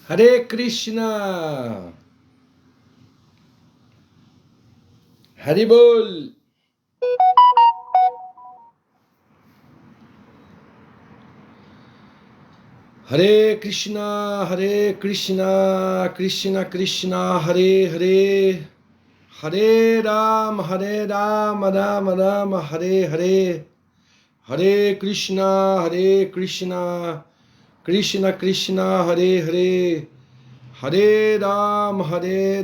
Hare Krishna, Haribol. Hare Krishna, Krishna Krishna, Hare Hare, Hare Rama, Rama Rama, Hare Hare, Hare Krishna, Krishna Krishna, Hare Hare, Hare Rama,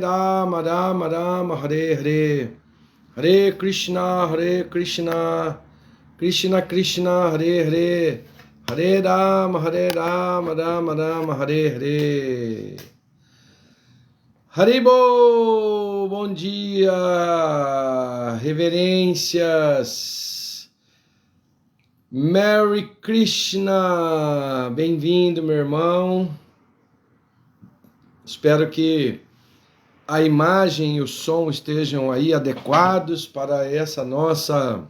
Rama Rama, Hare Hare, Hare Krishna, Krishna Krishna, Hare Hare, Hare Rama, Rama Rama, Hare Hare. Haribo, bom dia, reverências. Merry Krishna, bem-vindo, meu irmão. Espero que a imagem e o som estejam aí adequados para essa nossa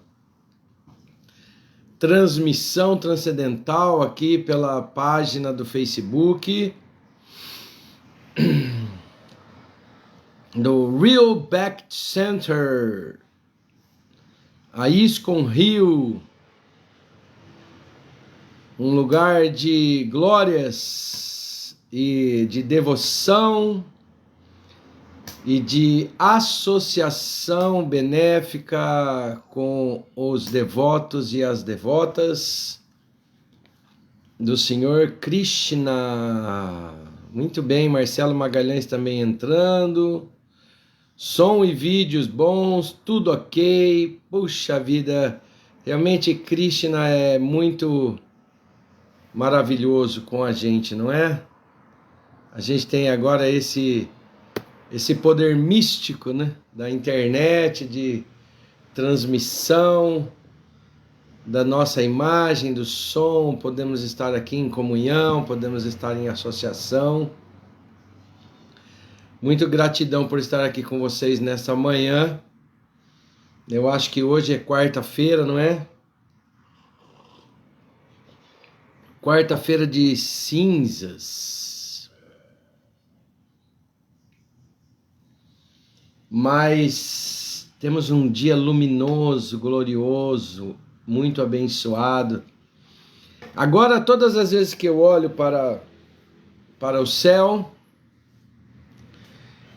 transmissão transcendental aqui pela página do Facebook do Real Back Center, a ISKCON Rio, um lugar de glórias e de devoção e de associação benéfica com os devotos e as devotas do Senhor Krishna. Muito bem, Marcelo Magalhães também entrando. Som e vídeos bons, tudo ok. Puxa vida, realmente Krishna é muito maravilhoso com a gente, não é? A gente tem agora esse poder místico, né, da internet, de transmissão da nossa imagem, do som, podemos estar aqui em comunhão, podemos estar em associação. Muito gratidão por estar aqui com vocês nesta manhã. Eu acho que hoje é quarta-feira, não é? Quarta-feira de cinzas. Mas temos um dia luminoso, glorioso, muito abençoado. Agora, todas as vezes que eu olho para o céu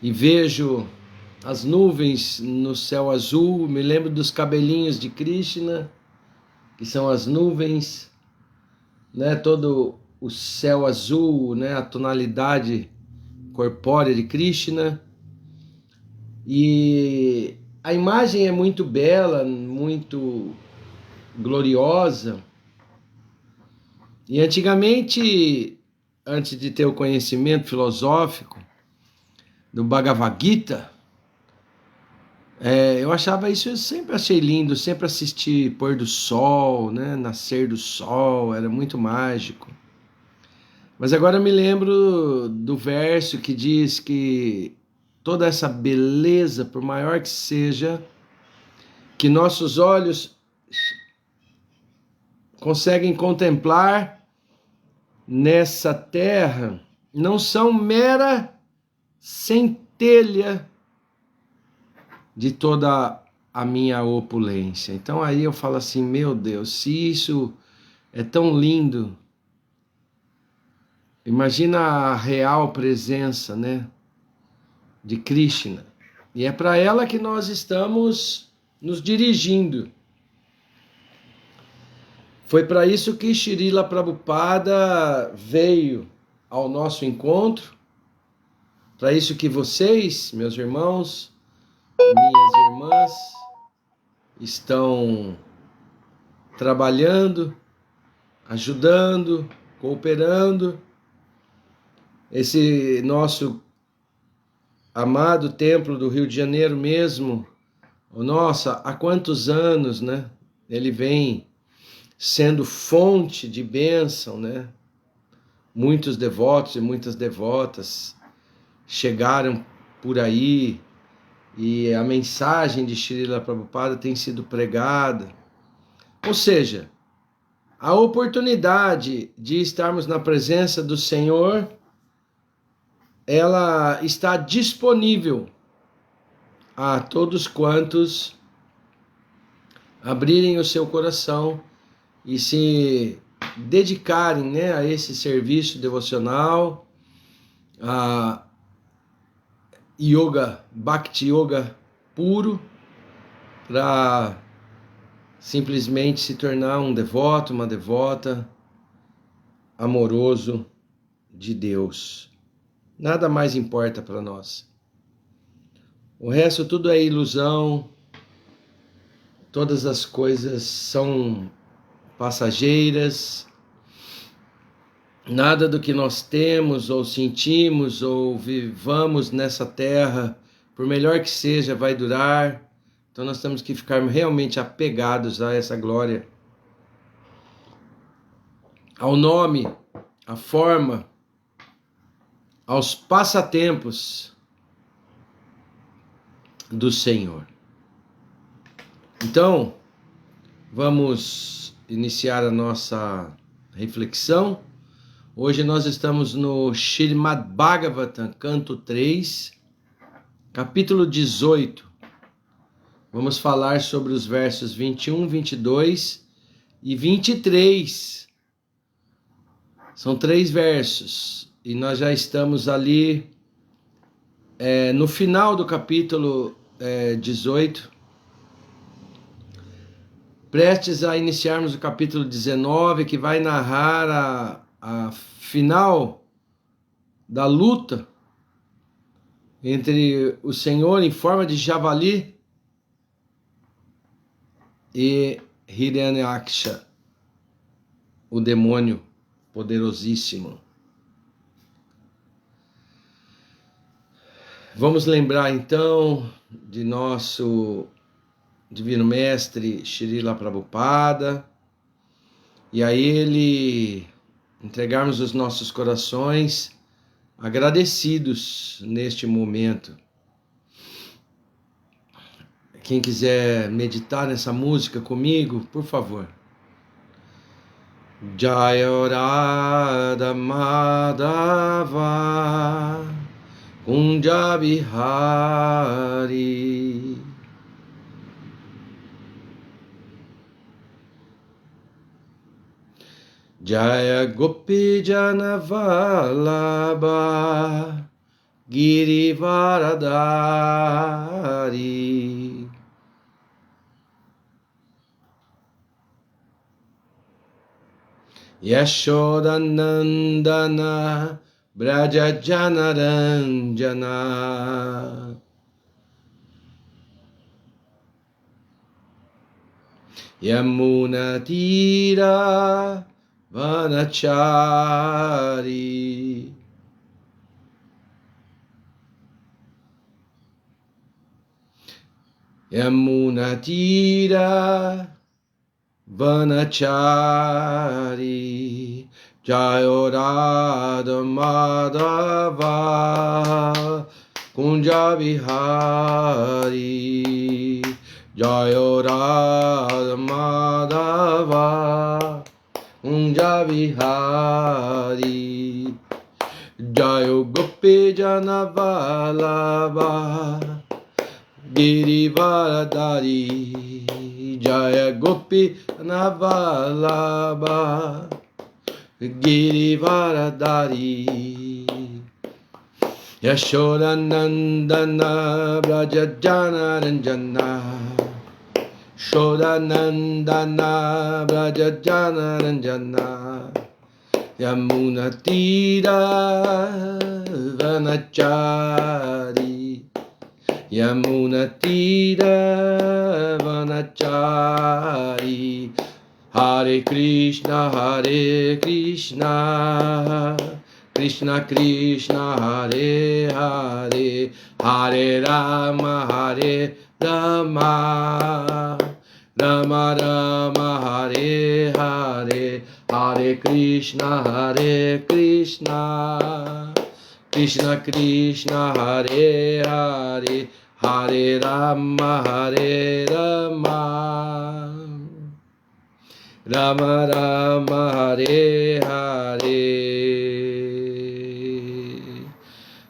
e vejo as nuvens no céu azul, me lembro dos cabelinhos de Krishna, que são as nuvens, né? Todo o céu azul, né? A tonalidade corpórea de Krishna. E a imagem é muito bela, muito gloriosa. E antigamente, antes de ter o conhecimento filosófico do Bhagavad Gita, eu achava isso, eu sempre achei lindo, sempre assisti pôr do sol, né, nascer do sol, era muito mágico. Mas agora eu me lembro do verso que diz que toda essa beleza, por maior que seja, que nossos olhos conseguem contemplar nessa terra, não são mera centelha de toda a minha opulência. Então aí eu falo assim, meu Deus, se isso é tão lindo, imagina a real presença, né, de Krishna. E é para ela que nós estamos nos dirigindo. Foi para isso que Srila Prabhupada veio ao nosso encontro, para isso que vocês, meus irmãos, minhas irmãs, estão trabalhando, ajudando, cooperando. Esse nosso amado templo do Rio de Janeiro mesmo, nossa, há quantos anos, né? Ele vem sendo fonte de bênção, né? Muitos devotos e muitas devotas chegaram por aí e a mensagem de Srila Prabhupada tem sido pregada. Ou seja, a oportunidade de estarmos na presença do Senhor ela está disponível a todos quantos abrirem o seu coração e se dedicarem, né, a esse serviço devocional, a yoga, Bhakti Yoga puro, para simplesmente se tornar um devoto, uma devota amoroso de Deus. Nada mais importa para nós. O resto tudo é ilusão, todas as coisas são passageiras, nada do que nós temos ou sentimos ou vivamos nessa terra, por melhor que seja, vai durar. Então nós temos que ficar realmente apegados a essa glória, ao nome, à forma, aos passatempos do Senhor. Então, vamos iniciar a nossa reflexão. Hoje nós estamos no Srimad Bhagavatam, canto 3, capítulo 18. Vamos falar sobre os versos 21, 22 e 23. São 3 versos e nós já estamos ali no final do capítulo 18, prestes a iniciarmos o capítulo 19, que vai narrar a final da luta entre o Senhor em forma de javali e Hiranyaksha, o demônio poderosíssimo. Vamos lembrar então de nosso Divino Mestre Srila Prabhupada e a ele entregarmos os nossos corações agradecidos neste momento. Quem quiser meditar nessa música comigo, por favor. Jaya Radha Madhava Kunja Bihari Jaya Gopi Jana Vallabha Girivaradari Yashodanandana Braja Janaranjana Yamuna Tira Vanachari Yamuna Tira Vanachari Jaya Radha Madhava Kunja Bihari Jaya Radha Madhava Kunja Bihari Jaya Gopi Jana Vallabha Girivaradari Jaya Gopi Jana Vallabha Girivaradari Yashodanandana Braja Janaranjana Shodanandana Braja Janaranjana Yamuna Tira Vanachari Yamuna Tira Vanachari Hare Krishna Krishna Krishna Hare Hare Hare Rama Rama Rama Hare Hare Hare Krishna Krishna Krishna Hare Hare Hare Rama Rama Rama Hare Hare.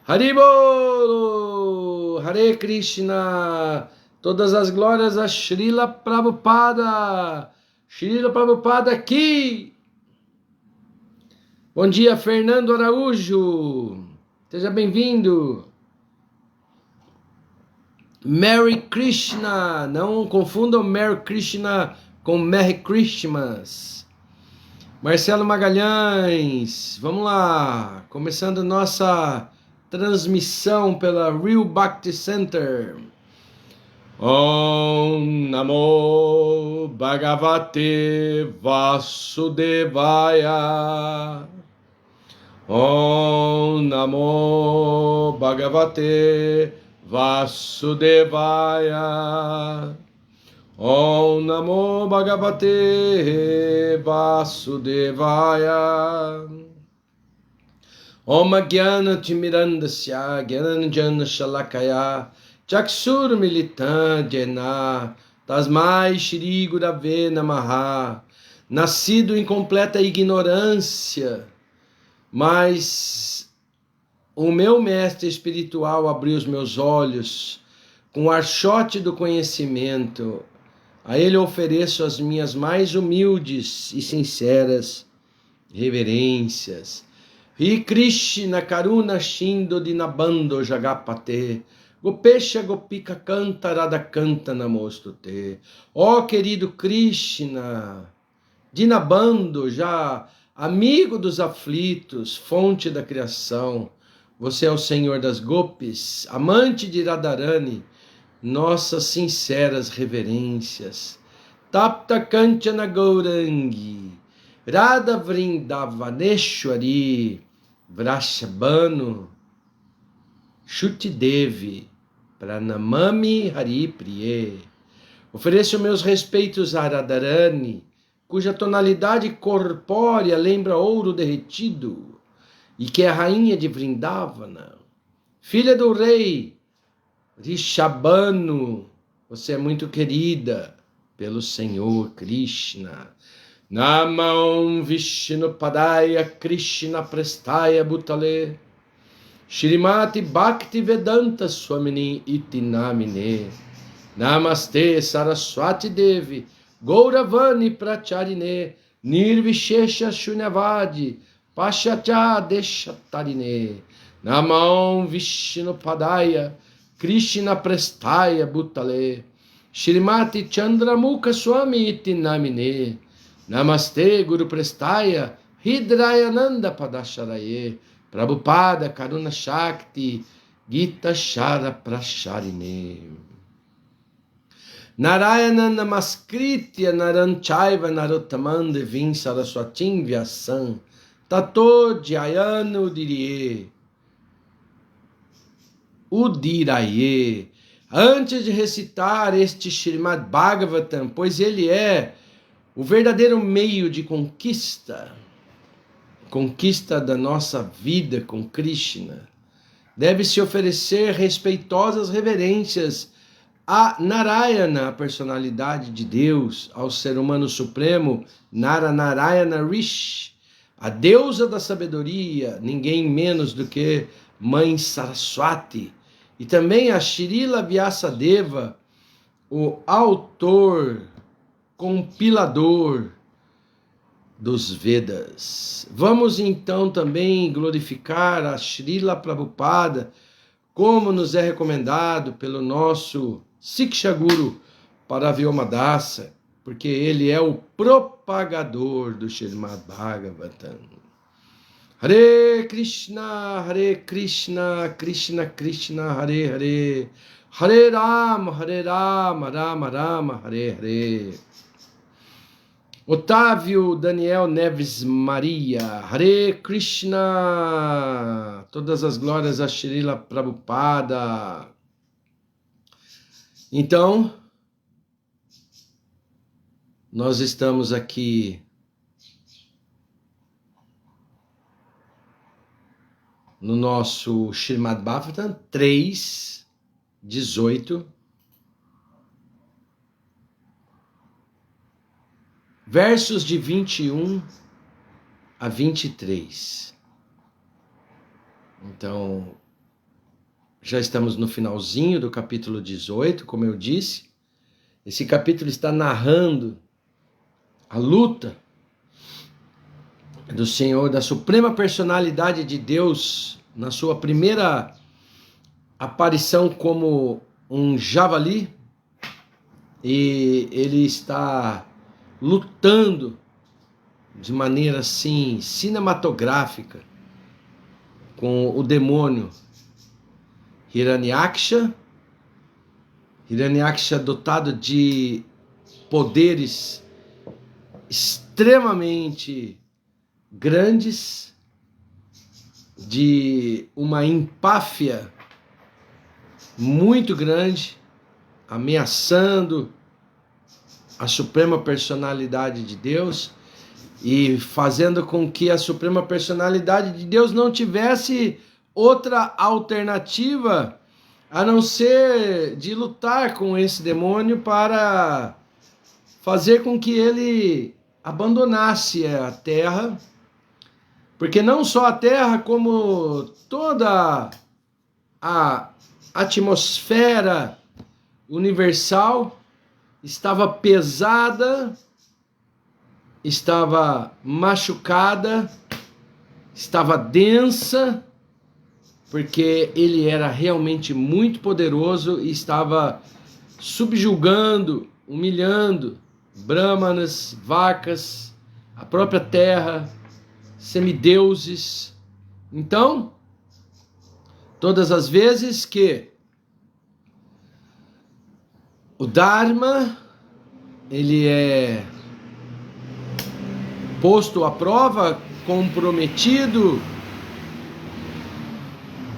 Haribolo, Hare Krishna, todas as glórias a Srila Prabhupada aqui. Bom dia, Fernando Araújo, seja bem-vindo. Merry Krishna, não confundam Merry Krishna com Merry Christmas. Marcelo Magalhães, vamos lá, começando nossa transmissão pela Real Bhakti Center. Om Namo Bhagavate Vasudevaya. Om Namo Bhagavate Vasudevaya. Om Namo Bhagavate Vasudevaya. Om Jnana Timirandasya Jnananjana Shalakaya Chakshur Militan Jena Tasmai Shri Gurave Namaha. Nascido em completa ignorância, mas o meu mestre espiritual abriu os meus olhos com o archote do conhecimento. A ele ofereço as minhas mais humildes e sinceras reverências. Ri Krishna Karuna Shindo Dinabando Jagapate Gopesha Gopika Canta Radha Canta Namostute. Ó querido Krishna, Dinabando, já amigo dos aflitos, fonte da criação, você é o Senhor das Gopis, amante de Radharani, nossas sinceras reverências. Tapta Kanchana Gourangi, Radha Vrindavaneshwari, Vrashabhanu, Shutidevi, Pranamami Hari Priye. Ofereço meus respeitos a Radharani, cuja tonalidade corpórea lembra ouro derretido, e que é a rainha de Vrindavana, filha do rei Rishabhanu. Você é muito querida pelo Senhor Krishna. Namam Vishnu Padaya Krishna Prestaya Bhutale Shrimati Bhakti Vedanta Swamini Iti Namine. Namaste Saraswati Devi Gauravani Pracharine Nirvishesha Shunyavadi Pashacha Deshatarine. Namam Vishnu Padaya Krishna Prestaya Bhutale Shrimati Chandramukha Swami Iti Namine. Namaste Guru Prestaya Hidrayananda Padasharaye Prabhupada Karuna Shakti Gita Shara Prasharine. Narayana Namaskritya Naranchaiva Narottamam Devim Saraswatim Vyasam Tato Jayana Udiraye. Antes de recitar este Srimad Bhagavatam, pois ele é o verdadeiro meio de conquista da nossa vida com Krishna, deve-se oferecer respeitosas reverências a Narayana, a personalidade de Deus, ao ser humano supremo, Narayana Rishi, a deusa da sabedoria, ninguém menos do que Mãe Saraswati, e também a Srila Vyasadeva, o autor, compilador dos Vedas. Vamos então também glorificar a Srila Prabhupada, como nos é recomendado pelo nosso Siksha Guru Paravyomadasa, porque ele é o propagador do Srimad Bhagavatam. Hare Krishna, Krishna Krishna, Hare Hare, Hare Rama, Rama Rama, Hare Hare. Otávio Daniel Neves Maria, Hare Krishna, todas as glórias a Srila Prabhupada. Então, nós estamos aqui no nosso Srimad Bhagavatam 3:18, versos de 21 a 23. Então, Já estamos no finalzinho do capítulo 18, como eu disse. Esse capítulo está narrando a luta do Senhor, da suprema personalidade de Deus, na sua primeira aparição como um javali, e ele está lutando de maneira assim cinematográfica com o demônio Hiranyaksha dotado de poderes extremamente grandes, de uma empáfia muito grande, ameaçando a suprema personalidade de Deus e fazendo com que a suprema personalidade de Deus não tivesse outra alternativa a não ser de lutar com esse demônio para fazer com que ele abandonasse a terra, porque não só a terra, como toda a atmosfera universal estava pesada, estava machucada, estava densa, porque ele era realmente muito poderoso e estava subjugando, humilhando brahmanas, vacas, a própria terra, semideuses. Então, todas as vezes que o Dharma ele é posto à prova, comprometido,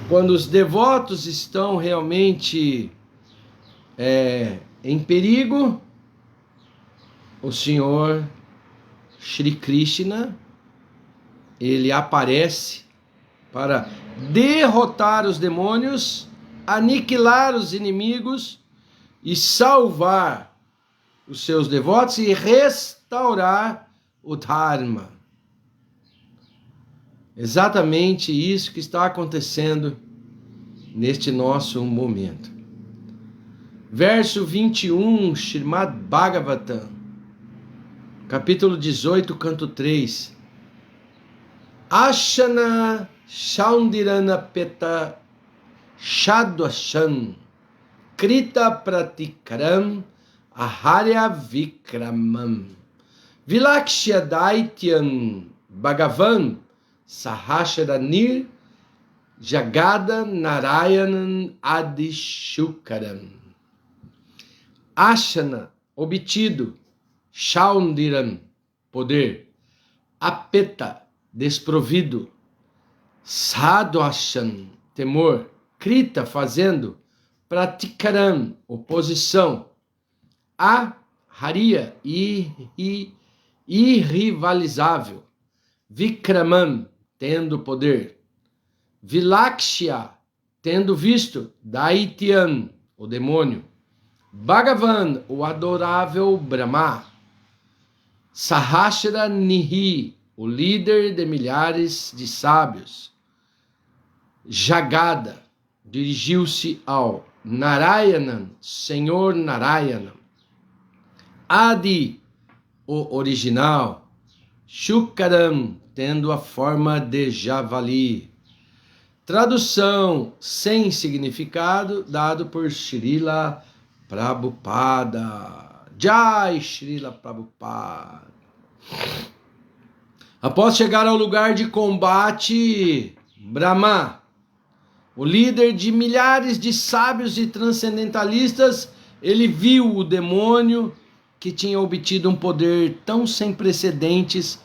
quando os devotos estão realmente em perigo, o Senhor Shri Krishna, ele aparece para derrotar os demônios, aniquilar os inimigos e salvar os seus devotos e restaurar o Dharma. Exatamente isso que está acontecendo neste nosso momento. Verso 21, Srimad Bhagavatam, capítulo 18, canto 3. Ashana Shaundirana Peta Shadwashan Krita Pratikaram Aharya Vikramam Vilakshya Daityam Bhagavan Sahasranir Jagada Narayanan Adishukaram. Ashana, obtido. Shaundiran, poder. Apeta, desprovido. Sadwashan, temor. Krita, fazendo. Pratikaram, oposição. Aharya, irrivalizável. Vikramam, tendo poder. Vilakshya, tendo visto. Daityan, o demônio. Bhagavan, o adorável Brahma. Sahasra Nihi, o líder de milhares de sábios. Jagada, dirigiu-se ao Narayanan, Senhor Narayana. Adi, o original. Shukaram, tendo a forma de javali. Tradução sem significado, dado por Srila Prabhupada. Jai Srila Prabhupada. Após chegar ao lugar de combate, Brahma, o líder de milhares de sábios e transcendentalistas, ele viu o demônio que tinha obtido um poder tão sem precedentes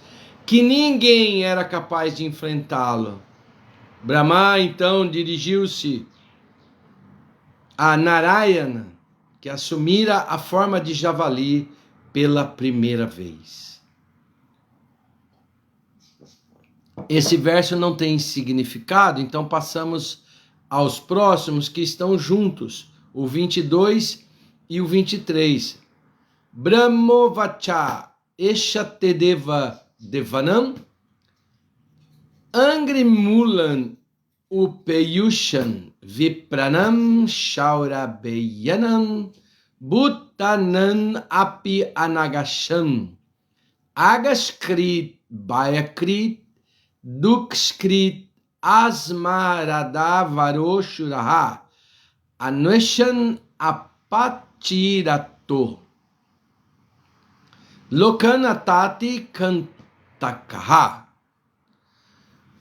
que ninguém era capaz de enfrentá-lo. Brahma então dirigiu-se a Narayana, que assumira a forma de javali pela primeira vez. Esse verso não tem significado, então passamos aos próximos que estão juntos, o 22 e o 23. Brahmovacha Eshatedeva Devanam Angrimulan upeyushan vipranam shaurabeyanam bhutanan api anagasham agaskrit bayakrit dukskrit asmaradavaroshuraha anweshan apatirato lokanatati kantakaha.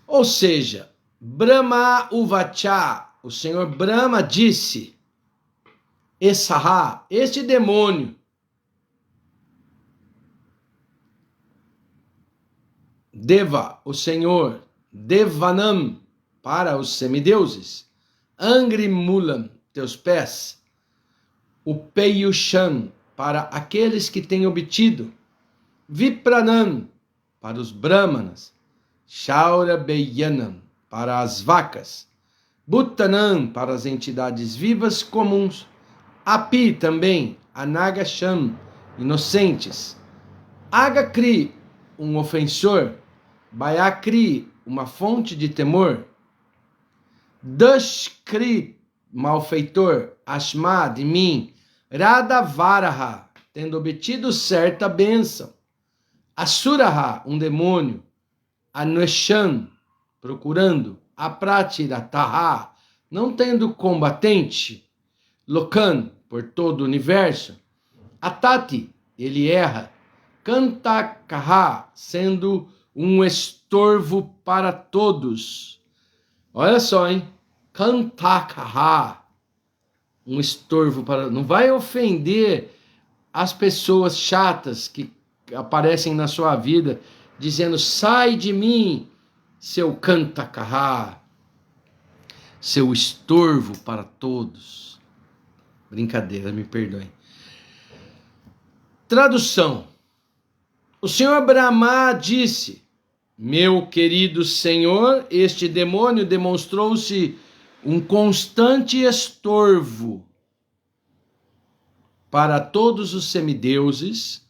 Ou seja, Brahma Uvacha, o Senhor Brahma disse, Esaha, este demônio, Deva, o Senhor, Devanam, para os semideuses, Angrimulam, teus pés, Upeyushan, para aqueles que têm obtido, Vipranam, para os brahmanas, Shaurabeyanam, para as vacas, Bhutanam, para as entidades vivas comuns, Api também, Anagasham, inocentes, Agakri, um ofensor, Bayakri, uma fonte de temor, Dashkri, malfeitor, Ashma, de mim, Radavaraha, tendo obtido certa bênção, Asuraha, um demônio, Anweshan, procurando, Apratirataha, não tendo combatente, Lokan, por todo o universo, Atati, ele erra, Kantakaha, sendo um estorvo para todos. Olha só, hein? Kantakaha, um estorvo para... Não vai ofender as pessoas chatas que aparecem na sua vida, dizendo, sai de mim, seu Kantakaha, seu estorvo para todos. Brincadeira, me perdoem. Tradução. O Senhor Brahma disse, meu querido Senhor, este demônio demonstrou-se um constante estorvo para todos os semideuses,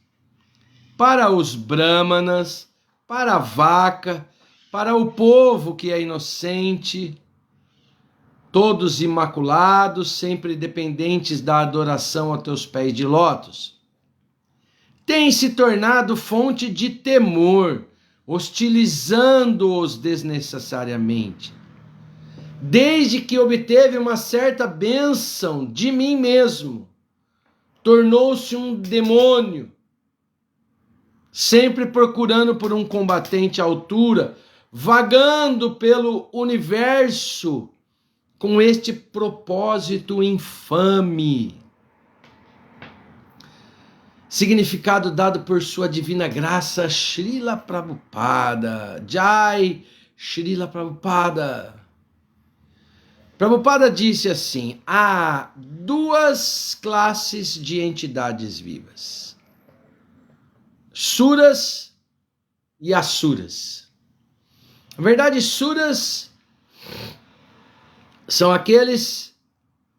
para os brahmanas, para a vaca, para o povo que é inocente, todos imaculados, sempre dependentes da adoração a teus pés de lótus. Tem se tornado fonte de temor, hostilizando-os desnecessariamente. Desde que obteve uma certa bênção de mim mesmo, tornou-se um demônio, sempre procurando por um combatente à altura, vagando pelo universo com este propósito infame. Significado dado por sua divina graça, Srila Prabhupada. Jai, Srila Prabhupada. Prabhupada disse assim, há duas classes de entidades vivas. Suras e Asuras. Na verdade, Suras são aqueles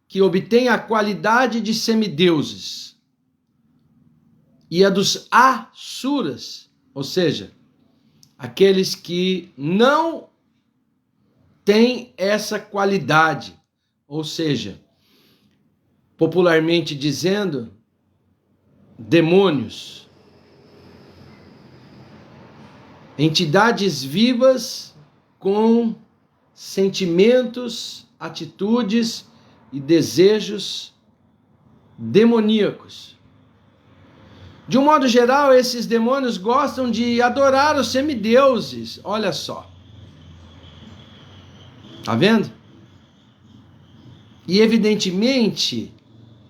que obtêm a qualidade de semideuses. E a dos Asuras, ou seja, aqueles que não têm essa qualidade, ou seja, popularmente dizendo, demônios, entidades vivas com sentimentos, atitudes e desejos demoníacos. De um modo geral, esses demônios gostam de adorar os semideuses. Olha só. Tá vendo? E evidentemente,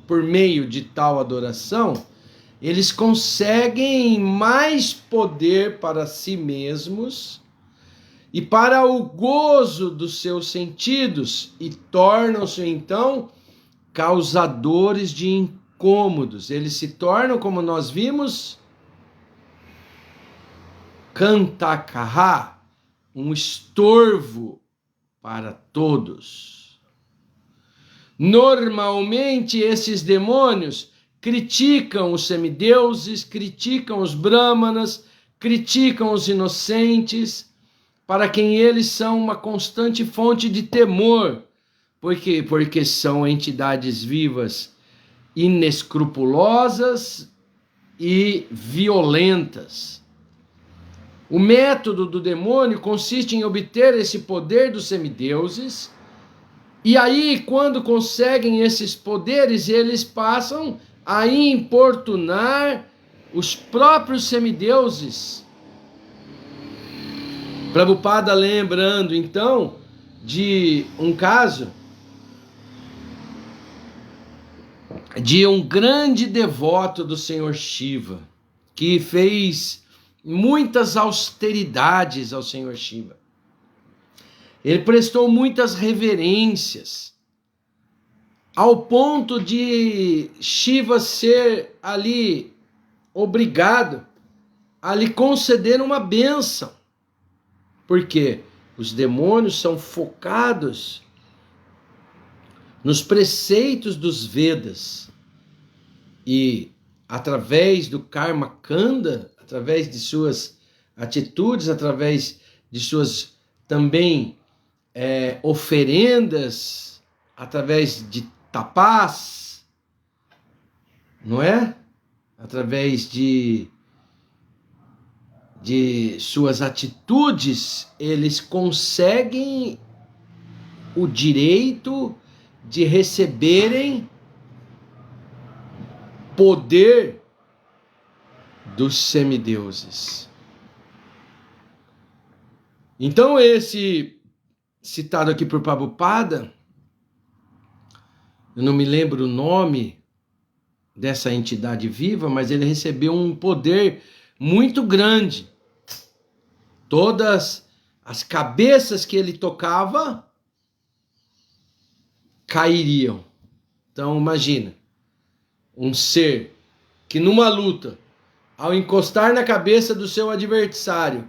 por meio de tal adoração, eles conseguem mais poder para si mesmos e para o gozo dos seus sentidos e tornam-se então causadores de incômodos. Eles se tornam, como nós vimos, Kantakaha, um estorvo para todos. Normalmente esses demônios criticam os semideuses, criticam os brahmanas, criticam os inocentes, para quem eles são uma constante fonte de temor. Por quê? Porque são entidades vivas inescrupulosas e violentas. O método do demônio consiste em obter esse poder dos semideuses, e aí, quando conseguem esses poderes, eles passam a importunar os próprios semideuses. Prabhupada lembrando então de um caso de um grande devoto do Senhor Shiva, que fez muitas austeridades ao Senhor Shiva. Ele prestou muitas reverências, ao ponto de Shiva ser ali obrigado a lhe conceder uma bênção. Porque os demônios são focados nos preceitos dos Vedas. E através do Karma Kanda, através de suas atitudes, através de suas também oferendas, através de tapás, não é? Através de suas atitudes, eles conseguem o direito de receberem poder dos semideuses. Então esse citado aqui por Prabhupada, eu não me lembro o nome dessa entidade viva, mas ele recebeu um poder muito grande. Todas as cabeças que ele tocava cairiam. Então imagina, um ser que numa luta, ao encostar na cabeça do seu adversário,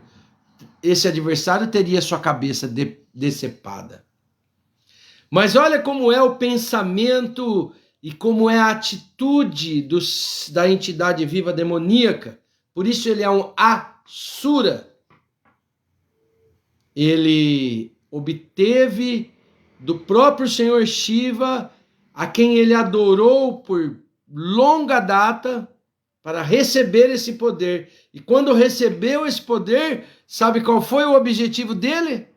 esse adversário teria sua cabeça decepada. Mas olha como é o pensamento e como é a atitude da entidade viva demoníaca. Por isso ele é um asura. Ele obteve do próprio Senhor Shiva, a quem ele adorou por longa data, para receber esse poder. E quando recebeu esse poder, sabe qual foi o objetivo dele?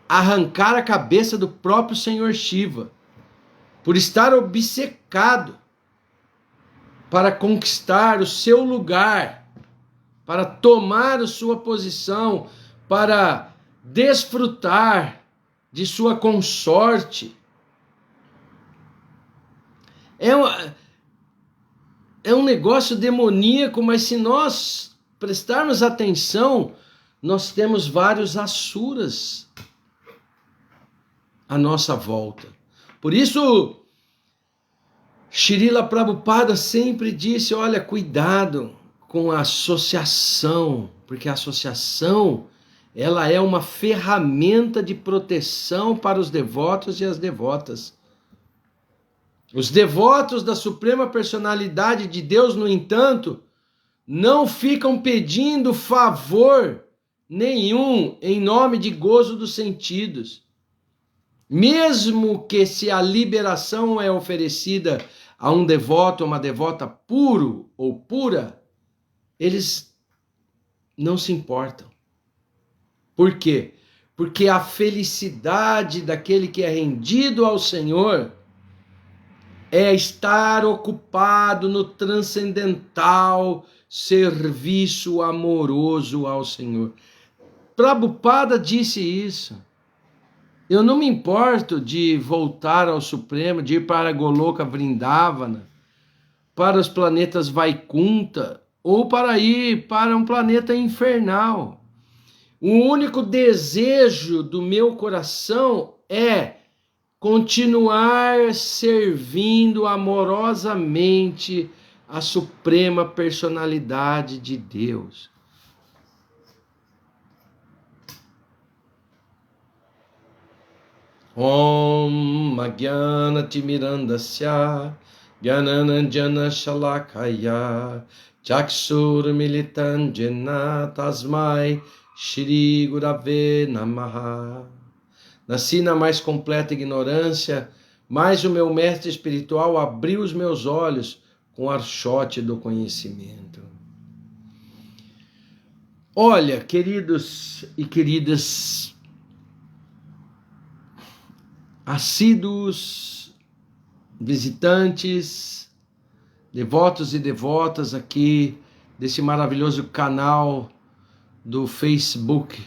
Arrancar a cabeça do próprio Senhor Shiva, por estar obcecado para conquistar o seu lugar, para tomar a sua posição, para desfrutar de sua consorte. É um negócio demoníaco, mas se nós prestarmos atenção, nós temos vários asuras à nossa volta. Por isso, Srila Prabhupada sempre disse, olha, cuidado com a associação, porque a associação, ela é uma ferramenta de proteção para os devotos e as devotas. Os devotos da Suprema Personalidade de Deus, no entanto, não ficam pedindo favor nenhum em nome de gozo dos sentidos. Mesmo que se a liberação é oferecida a um devoto ou uma devota puro ou pura, eles não se importam. Por quê? Porque a felicidade daquele que é rendido ao Senhor é estar ocupado no transcendental serviço amoroso ao Senhor. Prabhupada disse isso. Eu não me importo de voltar ao Supremo, de ir para Goloka Vrindavana, para os planetas Vaikunta, ou para ir para um planeta infernal. O único desejo do meu coração é continuar servindo amorosamente a Suprema Personalidade de Deus. Om Magyana Timirandasya Gyananandjana Shalakaya Chakshur Militan Jena Tasmai Shri Gurave Namaha. Nasci na mais completa ignorância, mas o meu mestre espiritual abriu os meus olhos com o archote do conhecimento. Olha, queridos e queridas, assíduos, visitantes, devotos e devotas aqui desse maravilhoso canal do Facebook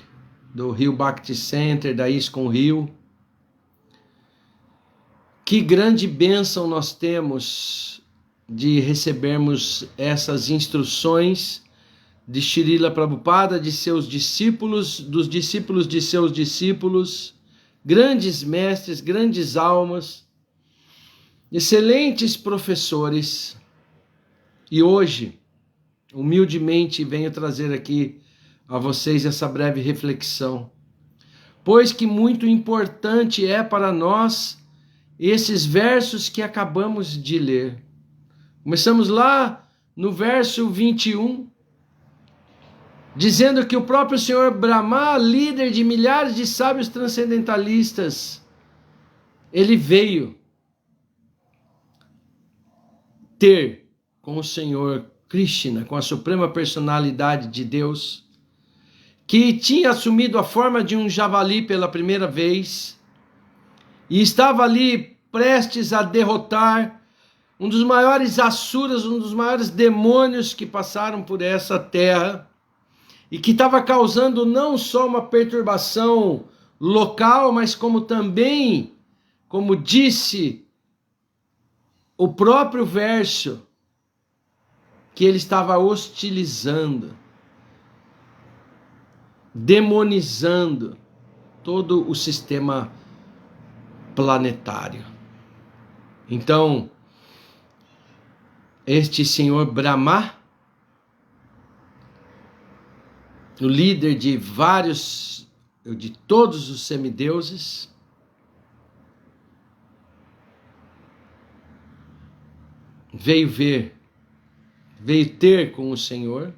do Rio Bhakti Center, da ISKCON Rio. Que grande bênção nós temos de recebermos essas instruções de Srila Prabhupada, de seus discípulos, dos discípulos de seus discípulos, grandes mestres, grandes almas, excelentes professores. E hoje, humildemente, venho trazer aqui a vocês essa breve reflexão, pois que muito importante é para nós esses versos que acabamos de ler. Começamos lá no verso 21, dizendo que o próprio Senhor Brahma, líder de milhares de sábios transcendentalistas, ele veio ter com o Senhor Krishna, com a suprema personalidade de Deus, que tinha assumido a forma de um javali pela primeira vez e estava ali prestes a derrotar um dos maiores asuras, um dos maiores demônios que passaram por essa terra, e que estava causando não só uma perturbação local, mas como também, como disse o próprio verso, que ele estava hostilizando, demonizando todo o sistema planetário. Então, este senhor Brahma, o líder de de todos os semideuses, veio ter com o Senhor,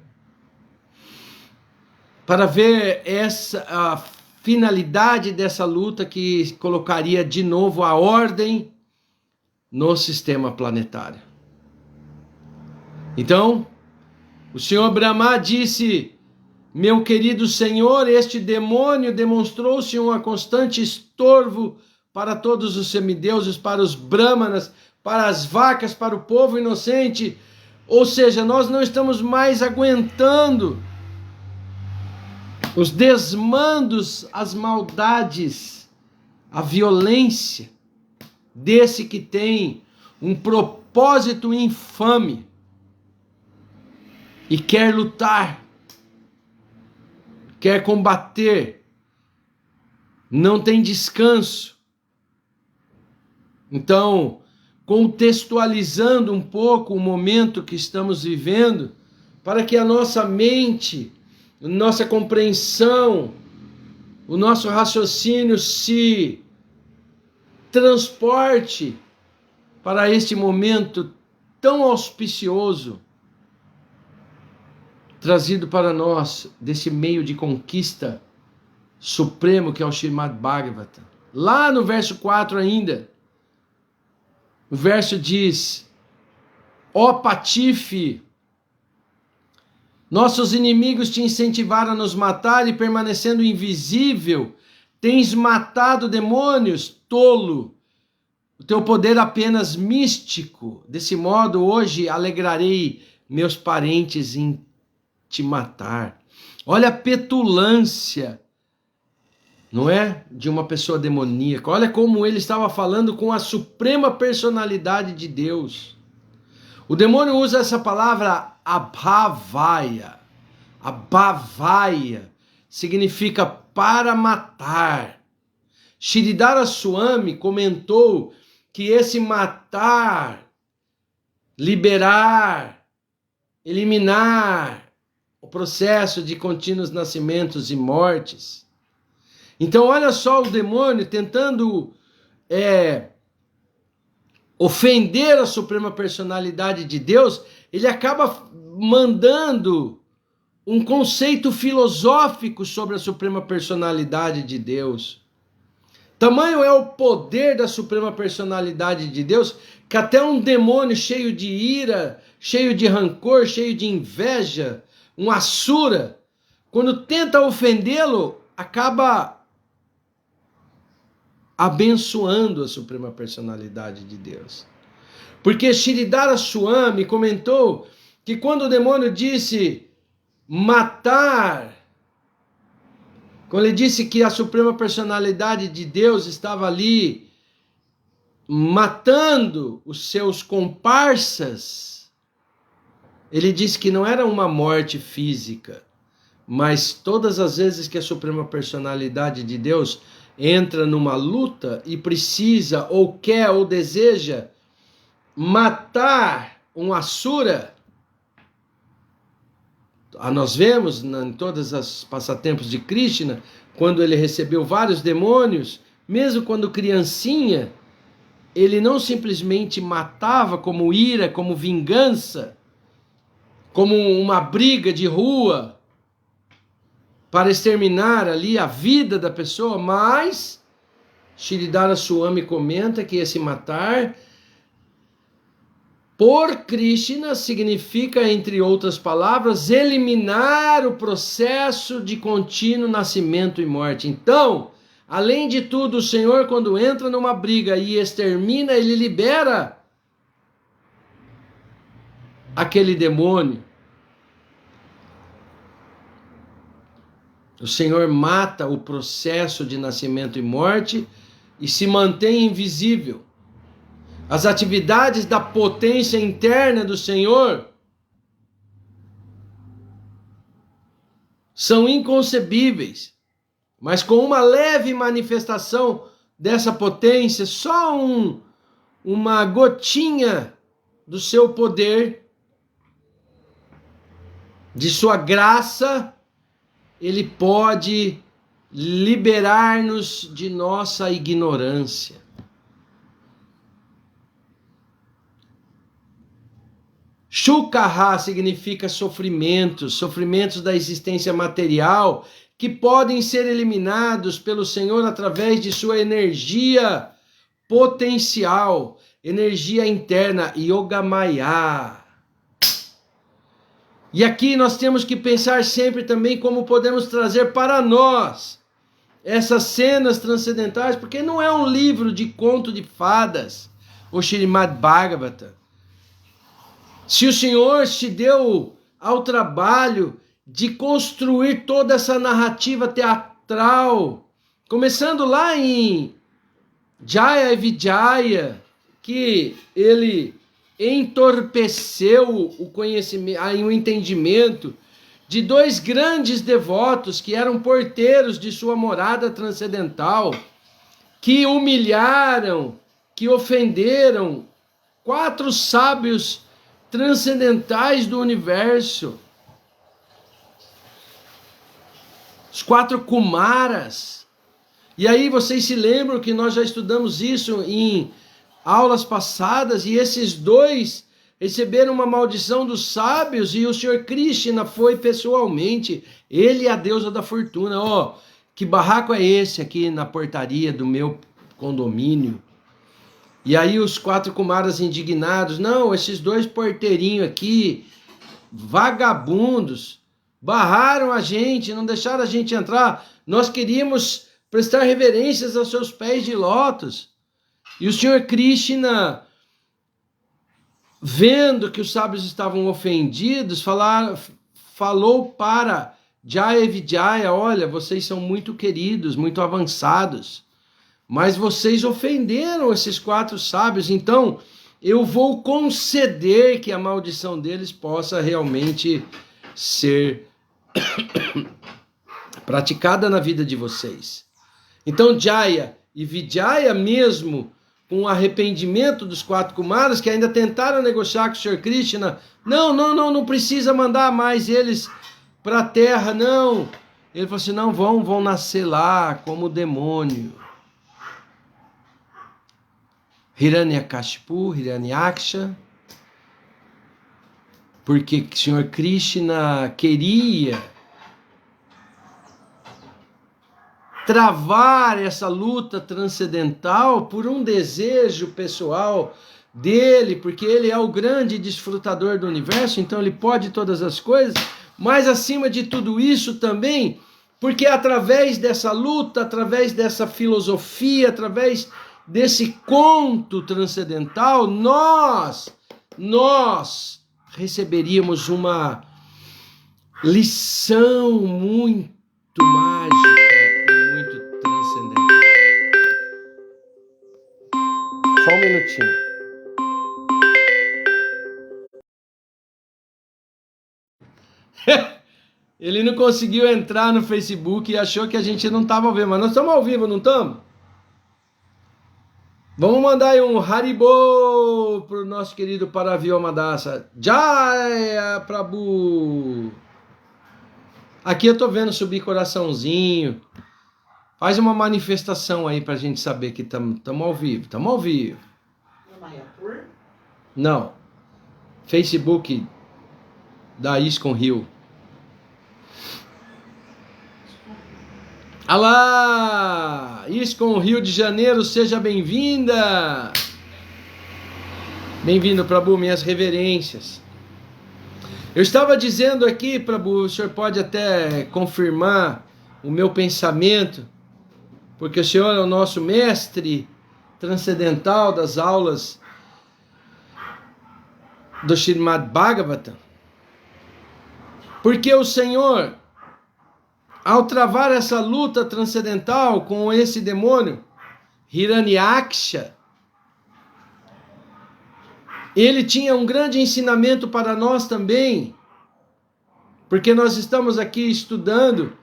para ver a finalidade dessa luta que colocaria de novo a ordem no sistema planetário. Então, o Senhor Brahma disse: meu querido Senhor, este demônio demonstrou-se um constante estorvo para todos os semideuses, para os brahmanas, para as vacas, para o povo inocente. Ou seja, nós não estamos mais aguentando os desmandos, as maldades, a violência desse que tem um propósito infame e quer lutar, quer combater, não tem descanso. Então, contextualizando um pouco o momento que estamos vivendo, para que a nossa mente, nossa compreensão, o nosso raciocínio se transporte para este momento tão auspicioso, trazido para nós desse meio de conquista supremo que é o Srimad Bhagavatam. Lá no verso 4 ainda, o verso diz: ó Patife, nossos inimigos te incentivaram a nos matar e permanecendo invisível, tens matado demônios, tolo. O teu poder apenas místico. Desse modo, hoje alegrarei meus parentes em te matar. Olha a petulância, não é? De uma pessoa demoníaca. Olha como ele estava falando com a suprema personalidade de Deus. O demônio usa essa palavra abhavaya. Abhavaya significa para matar. Shridhara Swami comentou que esse matar, liberar, eliminar o processo de contínuos nascimentos e mortes. Então olha só o demônio tentando ofender a suprema personalidade de Deus, ele acaba mandando um conceito filosófico sobre a suprema personalidade de Deus. Tamanho é o poder da suprema personalidade de Deus, que até um demônio cheio de ira, cheio de rancor, cheio de inveja, um assura, quando tenta ofendê-lo, acaba abençoando a suprema personalidade de Deus. Porque Sridhara Swami comentou que quando o demônio disse matar, quando ele disse que a suprema personalidade de Deus estava ali matando os seus comparsas, ele disse que não era uma morte física, mas todas as vezes que a suprema personalidade de Deus entra numa luta e precisa, ou quer, ou deseja matar um Asura, nós vemos em todos os passatempos de Krishna, quando ele recebeu vários demônios, mesmo quando criancinha, ele não simplesmente matava como ira, como vingança, como uma briga de rua, para exterminar ali a vida da pessoa, mas Sridhara Swami comenta que esse matar por Krishna significa, entre outras palavras, eliminar o processo de contínuo nascimento e morte. Então, além de tudo, o Senhor, quando entra numa briga e extermina, ele libera aquele demônio. O Senhor mata o processo de nascimento e morte e se mantém invisível. As atividades da potência interna do Senhor são inconcebíveis, mas com uma leve manifestação dessa potência, só uma gotinha do seu poder, de sua graça, ele pode liberar-nos de nossa ignorância. Shukaha significa sofrimentos, sofrimentos da existência material, que podem ser eliminados pelo Senhor através de sua energia potencial, energia interna, Yogamaya. E aqui nós temos que pensar sempre também como podemos trazer para nós essas cenas transcendentais, porque não é um livro de conto de fadas, o Srimad Bhagavatam. Se o Senhor te deu ao trabalho de construir toda essa narrativa teatral, começando lá em Jaya e Vijaya, que ele entorpeceu o conhecimento, o entendimento de dois grandes devotos que eram porteiros de sua morada transcendental, que humilharam, que ofenderam 4 sábios transcendentais do universo, os 4 Kumaras. E aí vocês se lembram que nós já estudamos isso em aulas passadas, e esses 2 receberam uma maldição dos sábios, e o Senhor Krishna foi pessoalmente, ele e a deusa da fortuna, que barraco é esse aqui na portaria do meu condomínio? E aí os 4 Kumaras indignados, não, esses 2 porteirinhos aqui, vagabundos, barraram a gente, não deixaram a gente entrar, nós queríamos prestar reverências aos seus pés de lótus. E o Senhor Krishna, vendo que os sábios estavam ofendidos, falou para Jaya e Vijaya, olha, vocês são muito queridos, muito avançados, mas vocês ofenderam esses 4 sábios, então eu vou conceder que a maldição deles possa realmente ser praticada na vida de vocês. Então Jaya e Vijaya, mesmo com o arrependimento dos 4 Kumaras, que ainda tentaram negociar com o Sr. Krishna, não precisa mandar mais eles para a terra, não. Ele falou assim, não, vão nascer lá como demônio. Hiranyakashipu, Hiranyaksha, porque o Senhor Krishna queria travar essa luta transcendental por um desejo pessoal dele, porque ele é o grande desfrutador do universo, então ele pode todas as coisas, mas acima de tudo isso também, porque através dessa luta, através dessa filosofia, através desse conto transcendental, nós receberíamos uma lição muito mágica e muito transcendental. Só um minutinho. Ele não conseguiu entrar no Facebook e achou que a gente não estava ao vivo, mas nós estamos ao vivo, não estamos? Vamos mandar aí um Haribo pro nosso querido Paraviyomadasa. Jaya Prabhu! Aqui eu tô vendo subir coraçãozinho. Faz uma manifestação aí pra gente saber que estamos ao vivo. Estamos ao vivo. Não. Facebook da ISKCON Rio. Alá! ISKCON Rio de Janeiro, seja bem-vinda! Bem-vindo, Prabhu, minhas reverências. Eu estava dizendo aqui, Prabhu, o senhor pode até confirmar o meu pensamento, porque o senhor é o nosso mestre transcendental das aulas do Srimad Bhagavatam. Porque o Senhor, ao travar essa luta transcendental com esse demônio, Hiranyaksha, ele tinha um grande ensinamento para nós também, porque nós estamos aqui estudando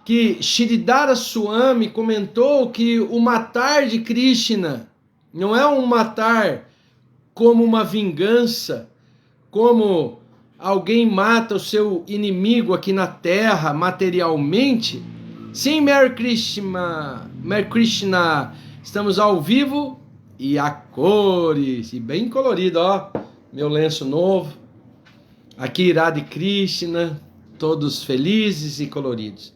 que Shridhara Swami comentou que o matar de Krishna não é um matar como uma vingança, como alguém mata o seu inimigo aqui na terra materialmente. Sim, Mary Krishna, estamos ao vivo e a cores, e bem colorido, ó, meu lenço novo, aqui Radha Krishna, todos felizes e coloridos.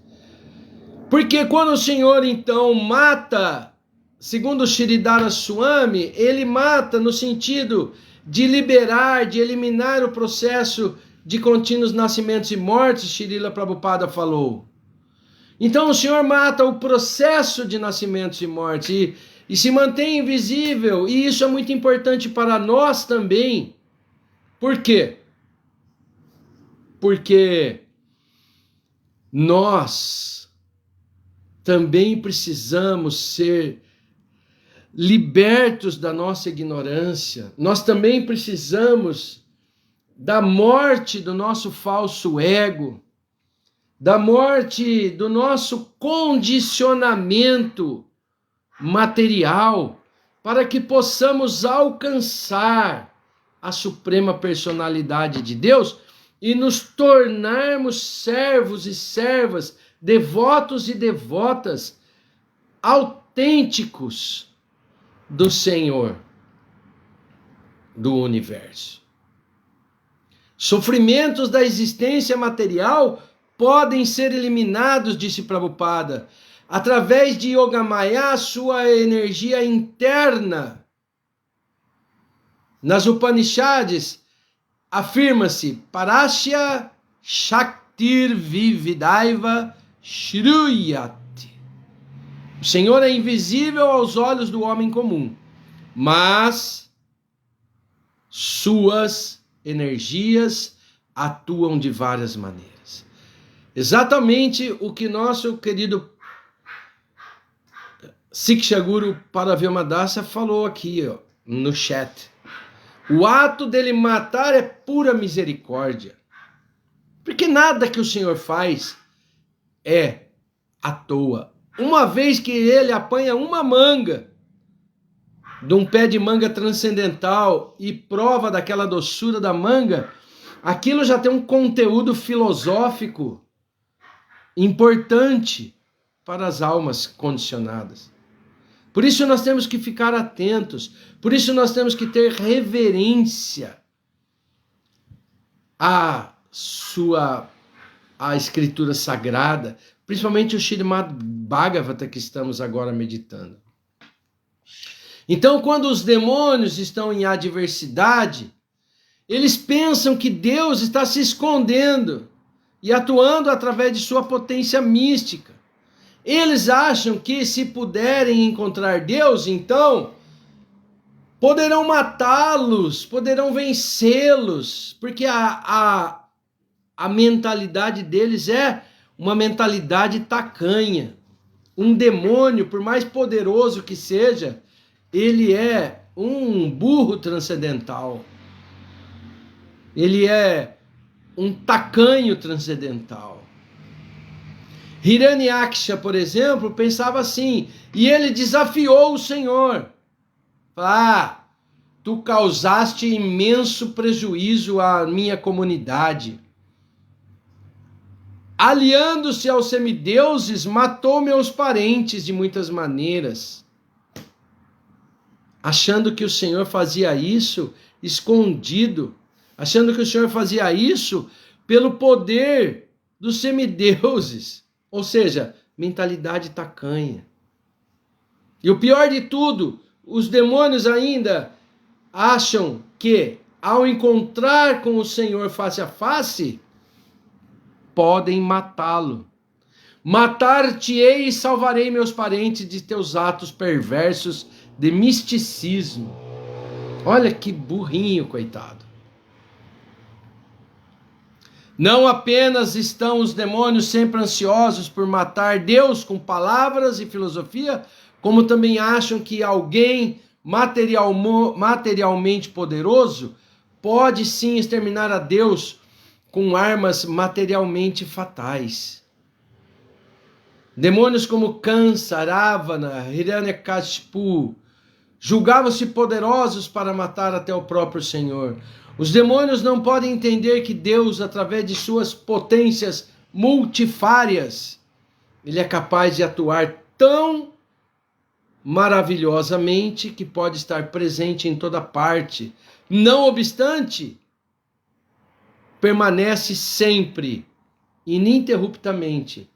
Porque quando o Senhor então mata, segundo Shridhara Swami, ele mata no sentido de liberar, de eliminar o processo de contínuos nascimentos e mortes, Srila Prabhupada falou. Então o Senhor mata o processo de nascimentos e mortes e se mantém invisível, e isso é muito importante para nós também. Por quê? Porque nós também precisamos ser libertos da nossa ignorância. Nós também precisamos da morte do nosso falso ego, da morte do nosso condicionamento material, para que possamos alcançar a suprema personalidade de Deus e nos tornarmos servos e servas, devotos e devotas autênticos do Senhor do universo. Sofrimentos da existência material podem ser eliminados, disse Prabhupada, através de Yogamaya, sua energia interna. Nas Upanishads afirma-se Parashya Shaktir Vividaiva Shruyati. O Senhor é invisível aos olhos do homem comum, mas suas energias atuam de várias maneiras. Exatamente o que nosso querido Siksha Guru Paraviyomadasa falou aqui, ó, no chat. O ato dele matar é pura misericórdia. Porque nada que o Senhor faz é à toa. Uma vez que ele apanha uma manga de um pé de manga transcendental e prova daquela doçura da manga, aquilo já tem um conteúdo filosófico importante para as almas condicionadas. Por isso nós temos que ficar atentos, por isso nós temos que ter reverência à Escritura Sagrada, principalmente o Śrīmad Bhagavata que estamos agora meditando. Então, quando os demônios estão em adversidade, eles pensam que Deus está se escondendo e atuando através de sua potência mística. Eles acham que se puderem encontrar Deus, então poderão matá-los, poderão vencê-los, porque a mentalidade deles é uma mentalidade tacanha. Um demônio, por mais poderoso que seja, ele é um burro transcendental. Ele é um tacanho transcendental. Hiranyaksha, por exemplo, pensava assim, e ele desafiou o Senhor. Tu causaste imenso prejuízo à minha comunidade. Aliando-se aos semideuses, matou meus parentes de muitas maneiras. Achando que o Senhor fazia isso escondido, achando que o Senhor fazia isso pelo poder dos semideuses, ou seja, mentalidade tacanha. E o pior de tudo, os demônios ainda acham que, ao encontrar com o Senhor face a face, podem matá-lo. Matar-te-ei e salvarei meus parentes de teus atos perversos de misticismo. Olha que burrinho, coitado. Não apenas estão os demônios sempre ansiosos por matar Deus com palavras e filosofia, como também acham que alguém materialmente poderoso pode sim exterminar a Deus com armas materialmente fatais. Demônios como Kansa, Ravana, Hiranyakashipu julgavam-se poderosos para matar até o próprio Senhor. Os demônios não podem entender que Deus, através de suas potências multifárias, ele é capaz de atuar tão maravilhosamente que pode estar presente em toda parte. Não obstante, permanece sempre, ininterruptamente,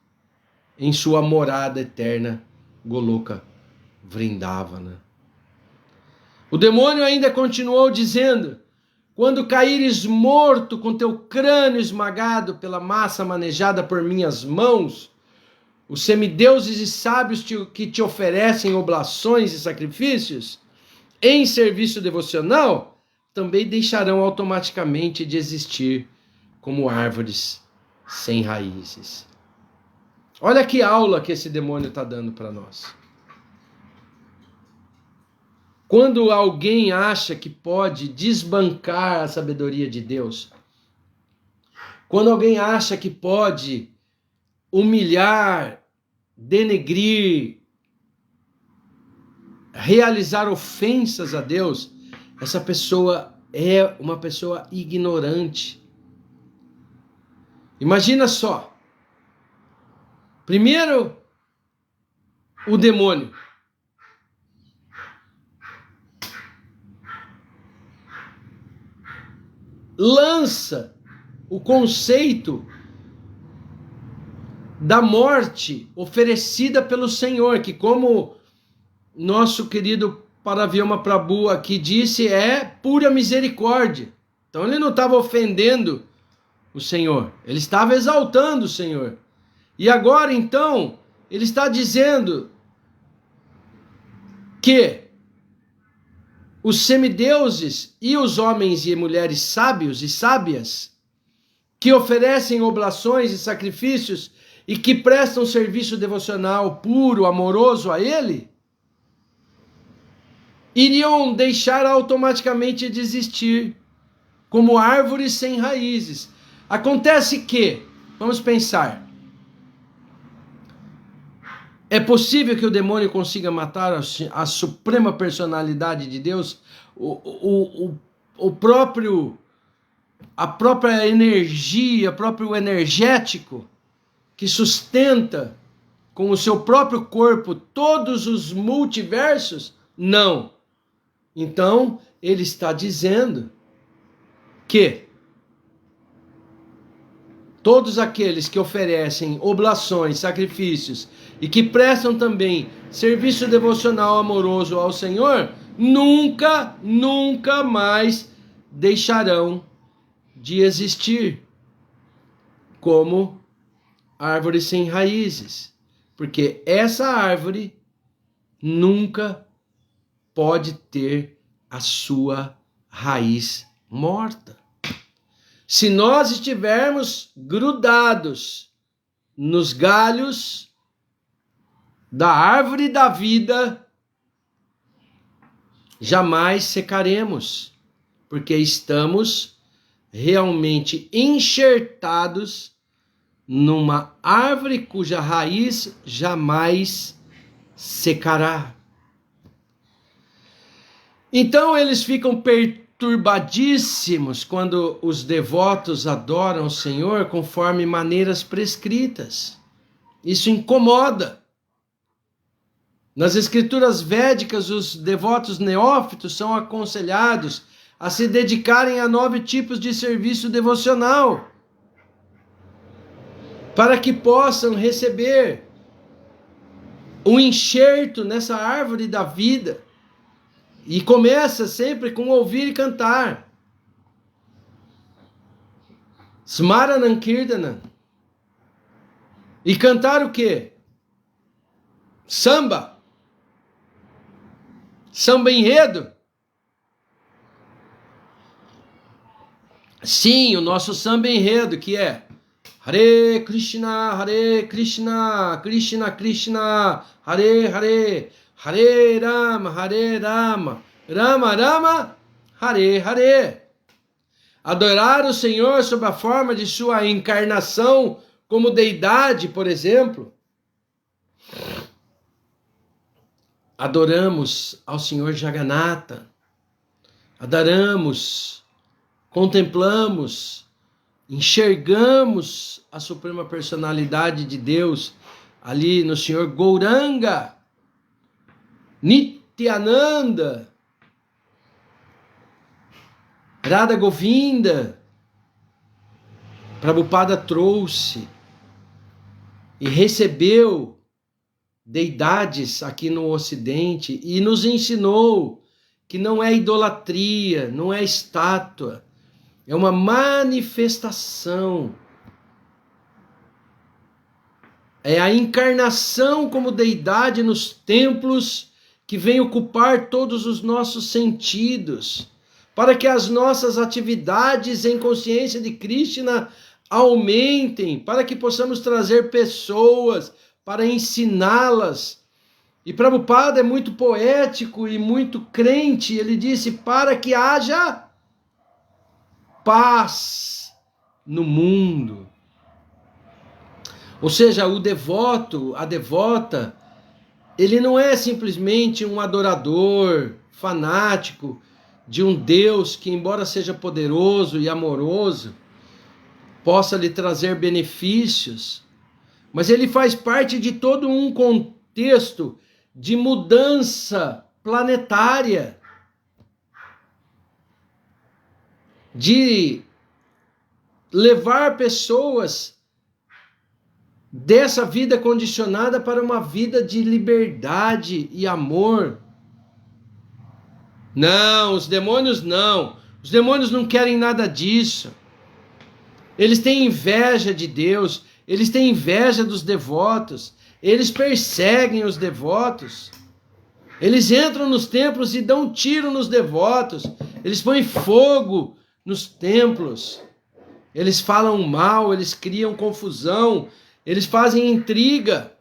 em sua morada eterna, Goloka Vrindavana. O demônio ainda continuou dizendo: quando caíres morto com teu crânio esmagado pela massa manejada por minhas mãos, os semideuses e sábios que te oferecem oblações e sacrifícios em serviço devocional também deixarão automaticamente de existir como árvores sem raízes. Olha que aula que esse demônio está dando para nós. Quando alguém acha que pode desbancar a sabedoria de Deus, quando alguém acha que pode humilhar, denegrir, realizar ofensas a Deus, essa pessoa é uma pessoa ignorante. Imagina só. Primeiro, o demônio. Lança o conceito da morte oferecida pelo Senhor, que, como nosso querido Paravyama Prabhu aqui disse, é pura misericórdia. Então ele não estava ofendendo o Senhor, ele estava exaltando o Senhor. E agora então ele está dizendo que os semideuses e os homens e mulheres sábios e sábias que oferecem oblações e sacrifícios e que prestam serviço devocional puro, amoroso a ele, iriam deixar automaticamente de existir como árvores sem raízes. Acontece que, vamos pensar, é possível que o demônio consiga matar a suprema personalidade de Deus, a própria energia, o próprio energético que sustenta com o seu próprio corpo todos os multiversos? Não. Então, ele está dizendo que todos aqueles que oferecem oblações, sacrifícios e que prestam também serviço devocional amoroso ao Senhor, nunca, nunca mais deixarão de existir como árvore sem raízes, porque essa árvore nunca pode ter a sua raiz morta. Se nós estivermos grudados nos galhos da árvore da vida, jamais secaremos, porque estamos realmente enxertados numa árvore cuja raiz jamais secará. Então eles ficam perturbadíssimos quando os devotos adoram o Senhor conforme maneiras prescritas. Isso incomoda. Nas escrituras védicas, os devotos neófitos são aconselhados a se dedicarem a 9 tipos de serviço devocional, para que possam receber um enxerto nessa árvore da vida. E começa sempre com ouvir e cantar. Smaranam Kirtanam. E cantar o quê? Samba. Samba enredo. Sim, o nosso samba enredo, que é Hare Krishna, Krishna Krishna, Hare Hare, Hare Rama, Rama Rama, Hare Hare. Adorar o Senhor sob a forma de sua encarnação como deidade, por exemplo. Adoramos ao Senhor Jagannatha. Adoramos, contemplamos, enxergamos a suprema personalidade de Deus ali no Senhor Gauranga, Nityananda, Radha Govinda. Prabhupada trouxe e recebeu deidades aqui no Ocidente e nos ensinou que não é idolatria, não é estátua, é uma manifestação. É a encarnação como deidade nos templos que vem ocupar todos os nossos sentidos, para que as nossas atividades em consciência de Krishna aumentem, para que possamos trazer pessoas para ensiná-las. E Prabhupada é muito poético e muito crente, ele disse, para que haja paz no mundo. Ou seja, o devoto, a devota, ele não é simplesmente um adorador fanático de um Deus que, embora seja poderoso e amoroso, possa lhe trazer benefícios, mas ele faz parte de todo um contexto de mudança planetária, de levar pessoas dessa vida condicionada para uma vida de liberdade e amor. Não, os demônios não. Os demônios não querem nada disso. Eles têm inveja de Deus, eles têm inveja dos devotos, eles perseguem os devotos. Eles entram nos templos e dão tiro nos devotos. Eles põem fogo nos templos. Eles falam mal, eles criam confusão, eles fazem intriga.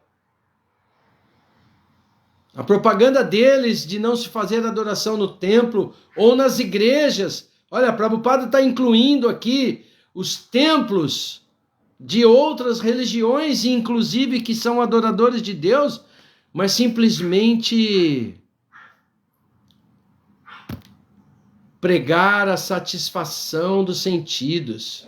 A propaganda deles de não se fazer adoração no templo ou nas igrejas. Olha, Prabhupada está incluindo aqui os templos de outras religiões, inclusive que são adoradores de Deus, mas simplesmente pregar a satisfação dos sentidos.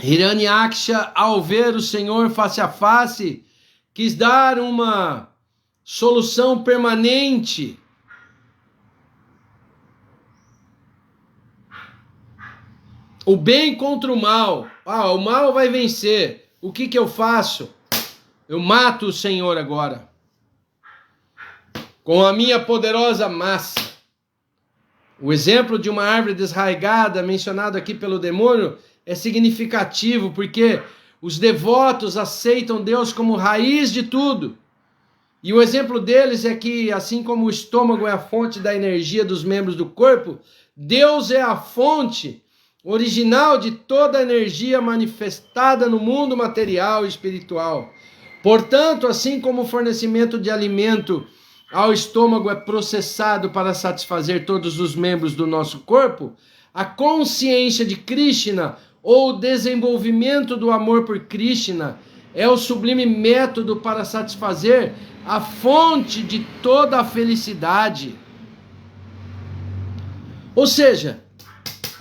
Hiranyaksha, ao ver o Senhor face a face, quis dar uma solução permanente. O bem contra o mal. O mal vai vencer. O que eu faço? Eu mato o Senhor agora. Com a minha poderosa massa. O exemplo de uma árvore desraigada, mencionado aqui pelo demônio, é significativo, porque os devotos aceitam Deus como raiz de tudo. E o exemplo deles é que, assim como o estômago é a fonte da energia dos membros do corpo, Deus é a fonte original de toda a energia manifestada no mundo material e espiritual. Portanto, assim como o fornecimento de alimento ao estômago é processado para satisfazer todos os membros do nosso corpo, a consciência de Krishna, ou o desenvolvimento do amor por Krishna, é o sublime método para satisfazer a fonte de toda a felicidade. Ou seja,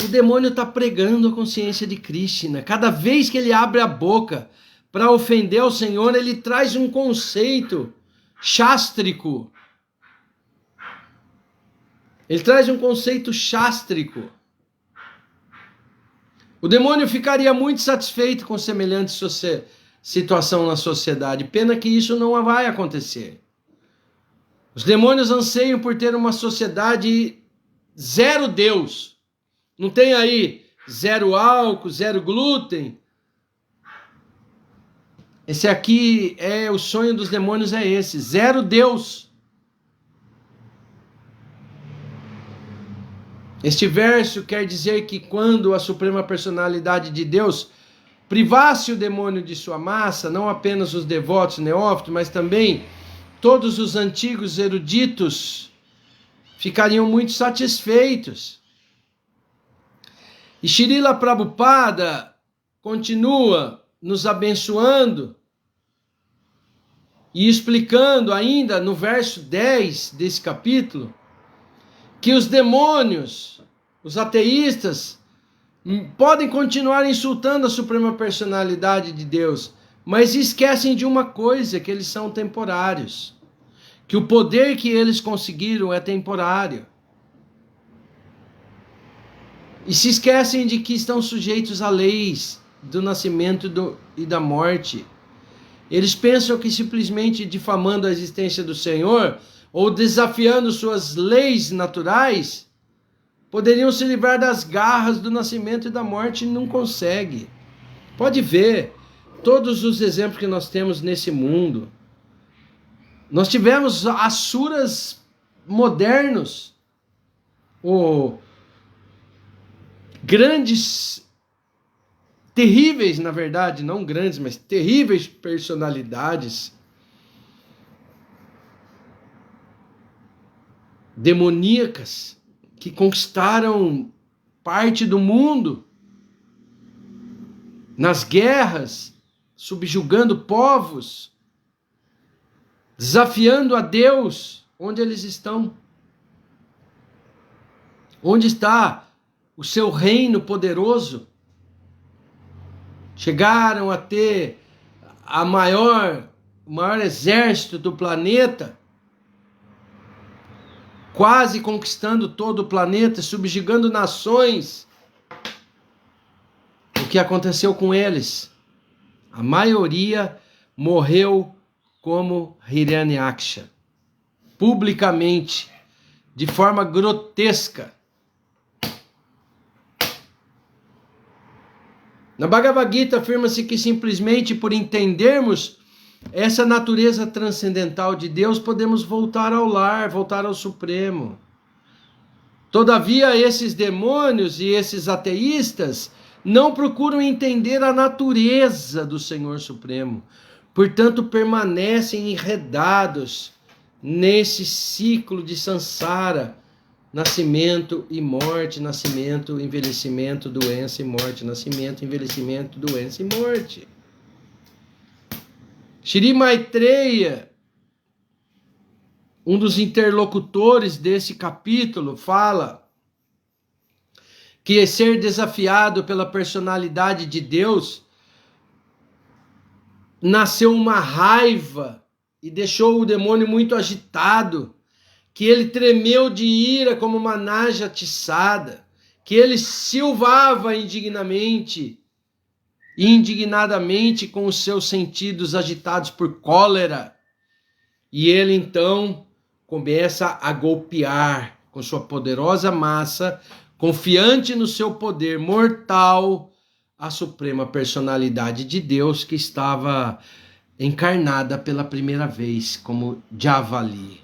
o demônio está pregando a consciência de Krishna. Cada vez que ele abre a boca para ofender o Senhor, ele traz um conceito chástrico. Ele traz um conceito chástrico. O demônio ficaria muito satisfeito com semelhante situação na sociedade. Pena que isso não vai acontecer. Os demônios anseiam por ter uma sociedade zero Deus. Não tem aí zero álcool, zero glúten. Esse aqui o sonho dos demônios, é esse, zero Deus. Este verso quer dizer que quando a suprema personalidade de Deus privasse o demônio de sua massa, não apenas os devotos neófitos, mas também todos os antigos eruditos ficariam muito satisfeitos. E Srila Prabhupada continua nos abençoando e explicando ainda no verso 10 desse capítulo, que os demônios, os ateístas, podem continuar insultando a suprema personalidade de Deus, mas esquecem de uma coisa, que eles são temporários, que o poder que eles conseguiram é temporário. E se esquecem de que estão sujeitos a leis do nascimento e da morte. Eles pensam que simplesmente difamando a existência do Senhor, ou desafiando suas leis naturais, poderiam se livrar das garras do nascimento e da morte, e não consegue. Pode ver todos os exemplos que nós temos nesse mundo. Nós tivemos asuras modernos, grandes, terríveis, na verdade, não grandes, mas terríveis personalidades demoníacas que conquistaram parte do mundo nas guerras, subjugando povos, desafiando a Deus. Onde eles estão? Onde está o seu reino poderoso? Chegaram a ter o maior exército do planeta, quase conquistando todo o planeta, subjugando nações. O que aconteceu com eles? A maioria morreu como Hiranyaksha, publicamente, de forma grotesca. Na Bhagavad Gita afirma-se que simplesmente por entendermos essa natureza transcendental de Deus, podemos voltar ao lar, voltar ao Supremo. Todavia, esses demônios e esses ateístas não procuram entender a natureza do Senhor Supremo. Portanto, permanecem enredados nesse ciclo de samsara, nascimento e morte, nascimento, envelhecimento, doença e morte, nascimento, envelhecimento, doença e morte. Shri Maitreya, um dos interlocutores desse capítulo, fala que ser desafiado pela personalidade de Deus, nasceu uma raiva e deixou o demônio muito agitado, que ele tremeu de ira como uma naja atiçada, que ele silvava indignadamente com os seus sentidos agitados por cólera. E ele então começa a golpear com sua poderosa massa, confiante no seu poder mortal, a suprema personalidade de Deus que estava encarnada pela primeira vez como javali.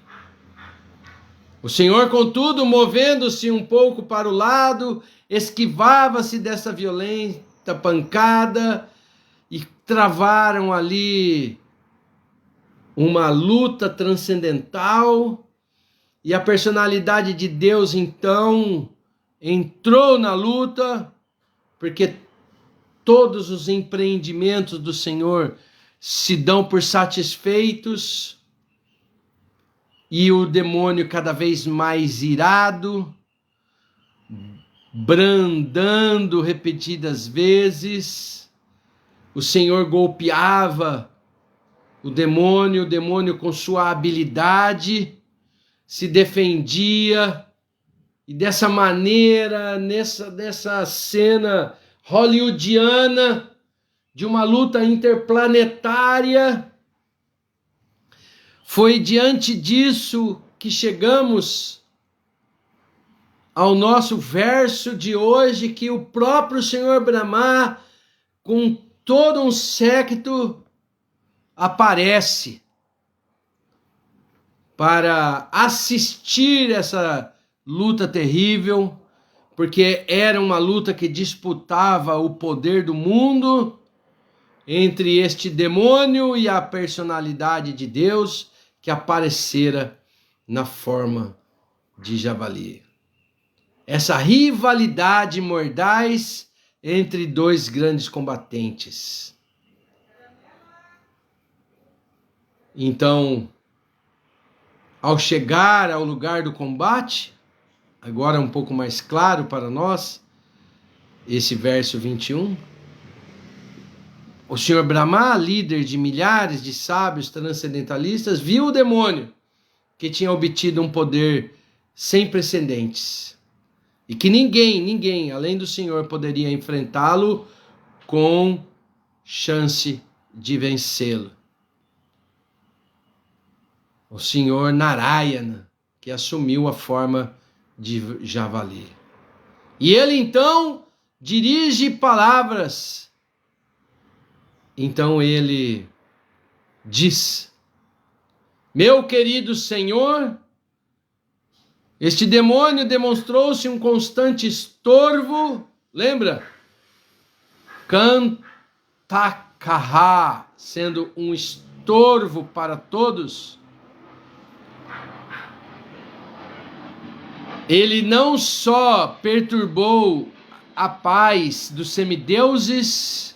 O Senhor, contudo, movendo-se um pouco para o lado, esquivava-se dessa violenta pancada e travaram ali uma luta transcendental. E a personalidade de Deus, então, entrou na luta, porque todos os empreendimentos do Senhor se dão por satisfeitos, e o demônio cada vez mais irado, brandando repetidas vezes, o Senhor golpeava o demônio com sua habilidade se defendia, e dessa maneira, nessa cena hollywoodiana de uma luta interplanetária, foi diante disso que chegamos ao nosso verso de hoje, que o próprio Senhor Brahma, com todo um séquito, aparece para assistir essa luta terrível, porque era uma luta que disputava o poder do mundo entre este demônio e a personalidade de Deus que aparecera na forma de javali. Essa rivalidade mordaz entre dois grandes combatentes. Então, ao chegar ao lugar do combate, agora um pouco mais claro para nós, esse verso 21, o Senhor Brahma, líder de milhares de sábios transcendentalistas, viu o demônio que tinha obtido um poder sem precedentes e que ninguém, além do Senhor, poderia enfrentá-lo com chance de vencê-lo. O Senhor Narayana, que assumiu a forma de javali. E ele então dirige palavras. Então ele diz: meu querido Senhor, este demônio demonstrou-se um constante estorvo, lembra? Kantakaha, sendo um estorvo para todos. Ele não só perturbou a paz dos semideuses,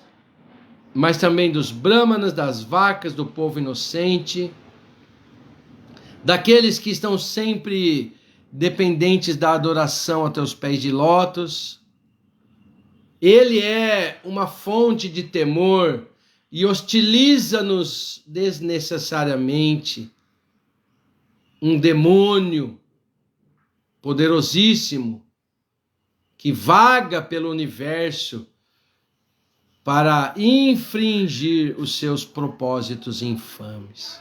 mas também dos brahmanas, das vacas, do povo inocente, daqueles que estão sempre dependentes da adoração a teus pés de lótus. Ele é uma fonte de temor e hostiliza-nos desnecessariamente. Um demônio poderosíssimo que vaga pelo universo para infringir os seus propósitos infames.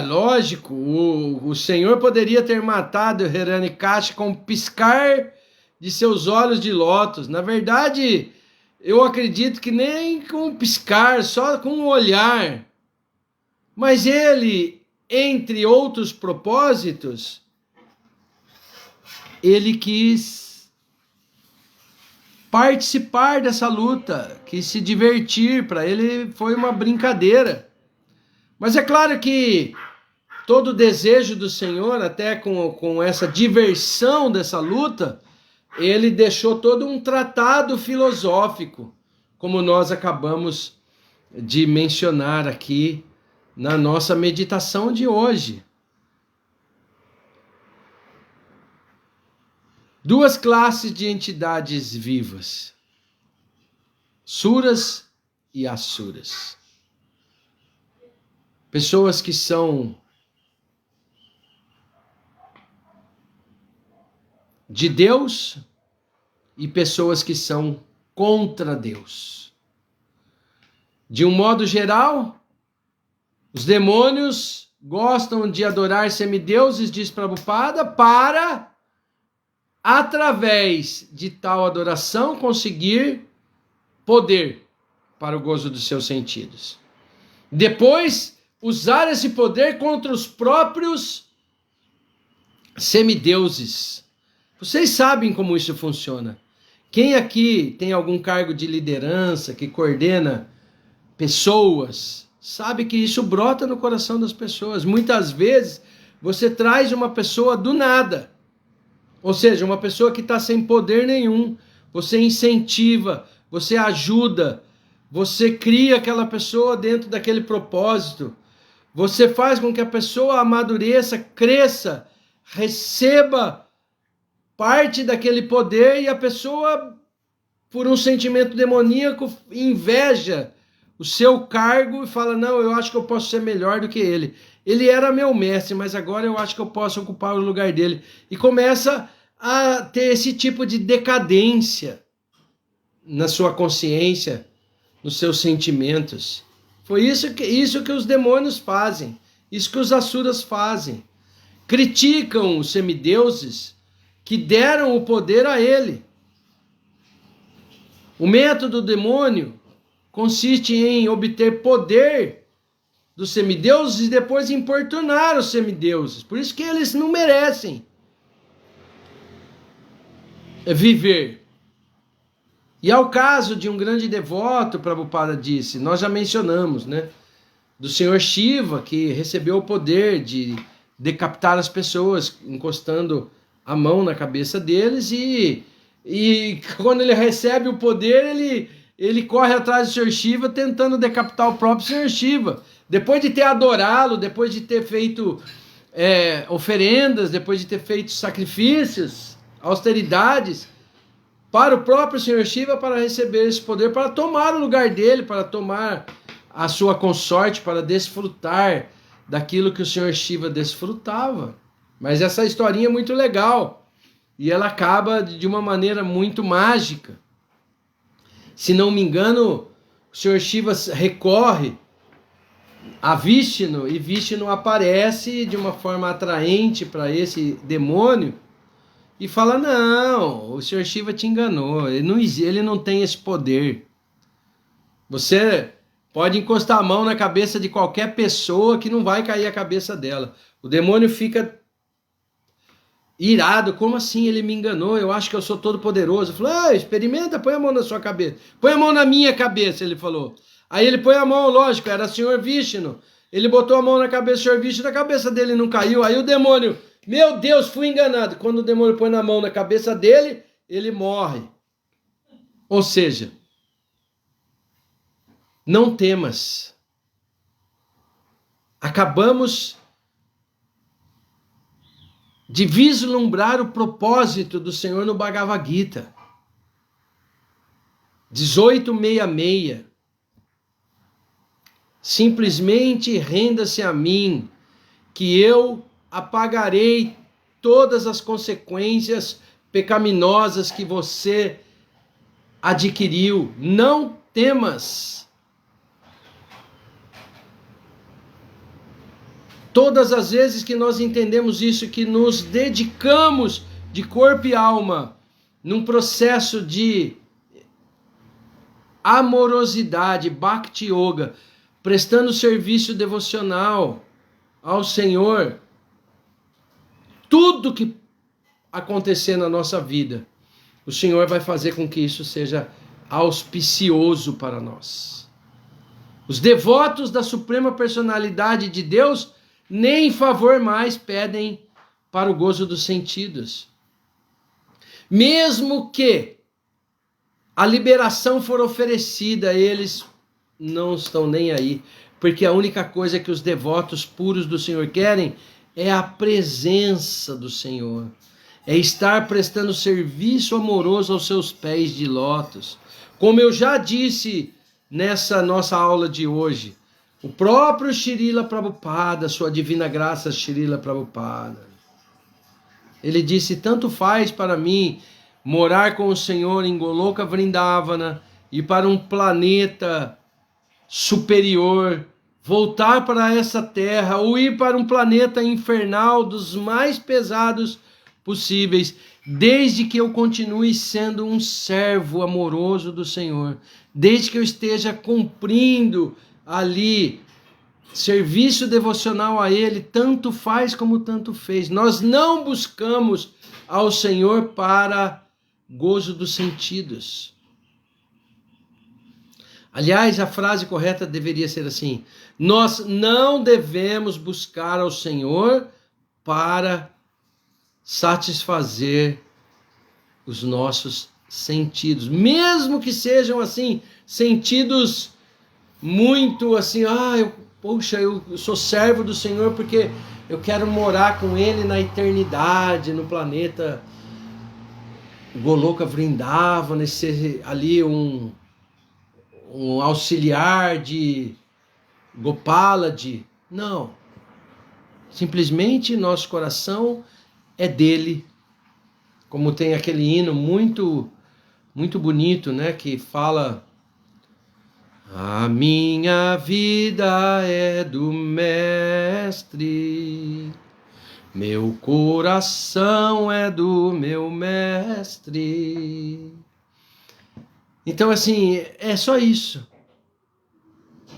Lógico, o Senhor poderia ter matado Hiranyakashipu com um piscar de seus olhos de lótus. Na verdade, eu acredito que nem com um piscar, só com um olhar. Mas ele, entre outros propósitos, ele quis participar dessa luta, quis se divertir, para ele foi uma brincadeira. Mas é claro que todo o desejo do Senhor, até com essa diversão dessa luta, ele deixou todo um tratado filosófico, como nós acabamos de mencionar aqui na nossa meditação de hoje. Duas classes de entidades vivas: suras e asuras. Pessoas que são de Deus e pessoas que são contra Deus. De um modo geral, os demônios gostam de adorar semideuses, diz Prabhupada, para, através de tal adoração, conseguir poder para o gozo dos seus sentidos. Depois, usar esse poder contra os próprios semideuses. Vocês sabem como isso funciona. Quem aqui tem algum cargo de liderança, que coordena pessoas, sabe que isso brota no coração das pessoas. Muitas vezes você traz uma pessoa do nada, ou seja, uma pessoa que está sem poder nenhum, você incentiva, você ajuda, você cria aquela pessoa dentro daquele propósito, você faz com que a pessoa amadureça, cresça, receba parte daquele poder, e a pessoa, por um sentimento demoníaco, inveja o seu cargo e fala: não, eu acho que eu posso ser melhor do que ele. Ele era meu mestre, mas agora eu acho que eu posso ocupar o lugar dele. E começa a ter esse tipo de decadência na sua consciência, nos seus sentimentos. Foi isso que os demônios fazem, isso que os asuras fazem. Criticam os semideuses que deram o poder a ele. O método do demônio consiste em obter poder dos semideuses e depois importunar os semideuses. Por isso que eles não merecem viver. E ao caso de um grande devoto, Prabhupada disse, nós já mencionamos, né? Do Senhor Shiva, que recebeu o poder de decapitar as pessoas, encostando a mão na cabeça deles, e quando ele recebe o poder, ele corre atrás do Senhor Shiva tentando decapitar o próprio Senhor Shiva. Depois de ter adorado, depois de ter feito oferendas, depois de ter feito sacrifícios, austeridades, para o próprio Senhor Shiva, para receber esse poder, para tomar o lugar dele, para tomar a sua consorte, para desfrutar daquilo que o Senhor Shiva desfrutava. Mas essa historinha é muito legal, e ela acaba de uma maneira muito mágica. Se não me engano, o Senhor Shiva recorre a Vishnu, e Vishnu aparece de uma forma atraente para esse demônio, e fala: não, o Senhor Shiva te enganou, ele não tem esse poder. Você pode encostar a mão na cabeça de qualquer pessoa que não vai cair a cabeça dela. O demônio fica irado: como assim ele me enganou? Eu acho que eu sou todo poderoso. Falou: experimenta, põe a mão na sua cabeça. Põe a mão na minha cabeça, ele falou. Aí ele põe a mão, lógico, era o Senhor Vishnu. Ele botou a mão na cabeça do Senhor Vishnu, a cabeça dele não caiu. Aí o demônio: meu Deus, fui enganado. Quando o demônio põe na mão na cabeça dele, ele morre. Ou seja, não temas. Acabamos de vislumbrar o propósito do Senhor no Bhagavad Gita. 1866. Simplesmente renda-se a mim, que eu apagarei todas as consequências pecaminosas que você adquiriu. Não temas. Todas as vezes que nós entendemos isso, que nos dedicamos de corpo e alma num processo de amorosidade, Bhakti Yoga, prestando serviço devocional ao Senhor, tudo que acontecer na nossa vida, o Senhor vai fazer com que isso seja auspicioso para nós. Os devotos da Suprema Personalidade de Deus nem favor mais pedem para o gozo dos sentidos. Mesmo que a liberação for oferecida, eles não estão nem aí, porque a única coisa que os devotos puros do Senhor querem é a presença do Senhor. é estar prestando serviço amoroso aos seus pés de lótus. Como eu já disse nessa nossa aula de hoje, o próprio Srila Prabhupada, sua divina graça Srila Prabhupada, ele disse: tanto faz para mim morar com o Senhor em Goloka Vrindavana, ir para um planeta superior, voltar para essa terra, ou ir para um planeta infernal dos mais pesados possíveis, desde que eu continue sendo um servo amoroso do Senhor, desde que eu esteja cumprindo ali serviço devocional a Ele, tanto faz como tanto fez. Nós não buscamos ao Senhor para gozo dos sentidos. Aliás, a frase correta deveria ser assim: nós não devemos buscar ao Senhor para satisfazer os nossos sentidos, mesmo que sejam assim, sentidos muito assim, poxa, eu sou servo do Senhor porque eu quero morar com Ele na eternidade, no planeta Goloka Vrindavana, ser ali um auxiliar de Gopalaji. Não. Simplesmente nosso coração é dele. Como tem aquele hino muito, muito bonito, né, que fala: a minha vida é do Mestre, meu coração é do meu Mestre. Então, assim, é só isso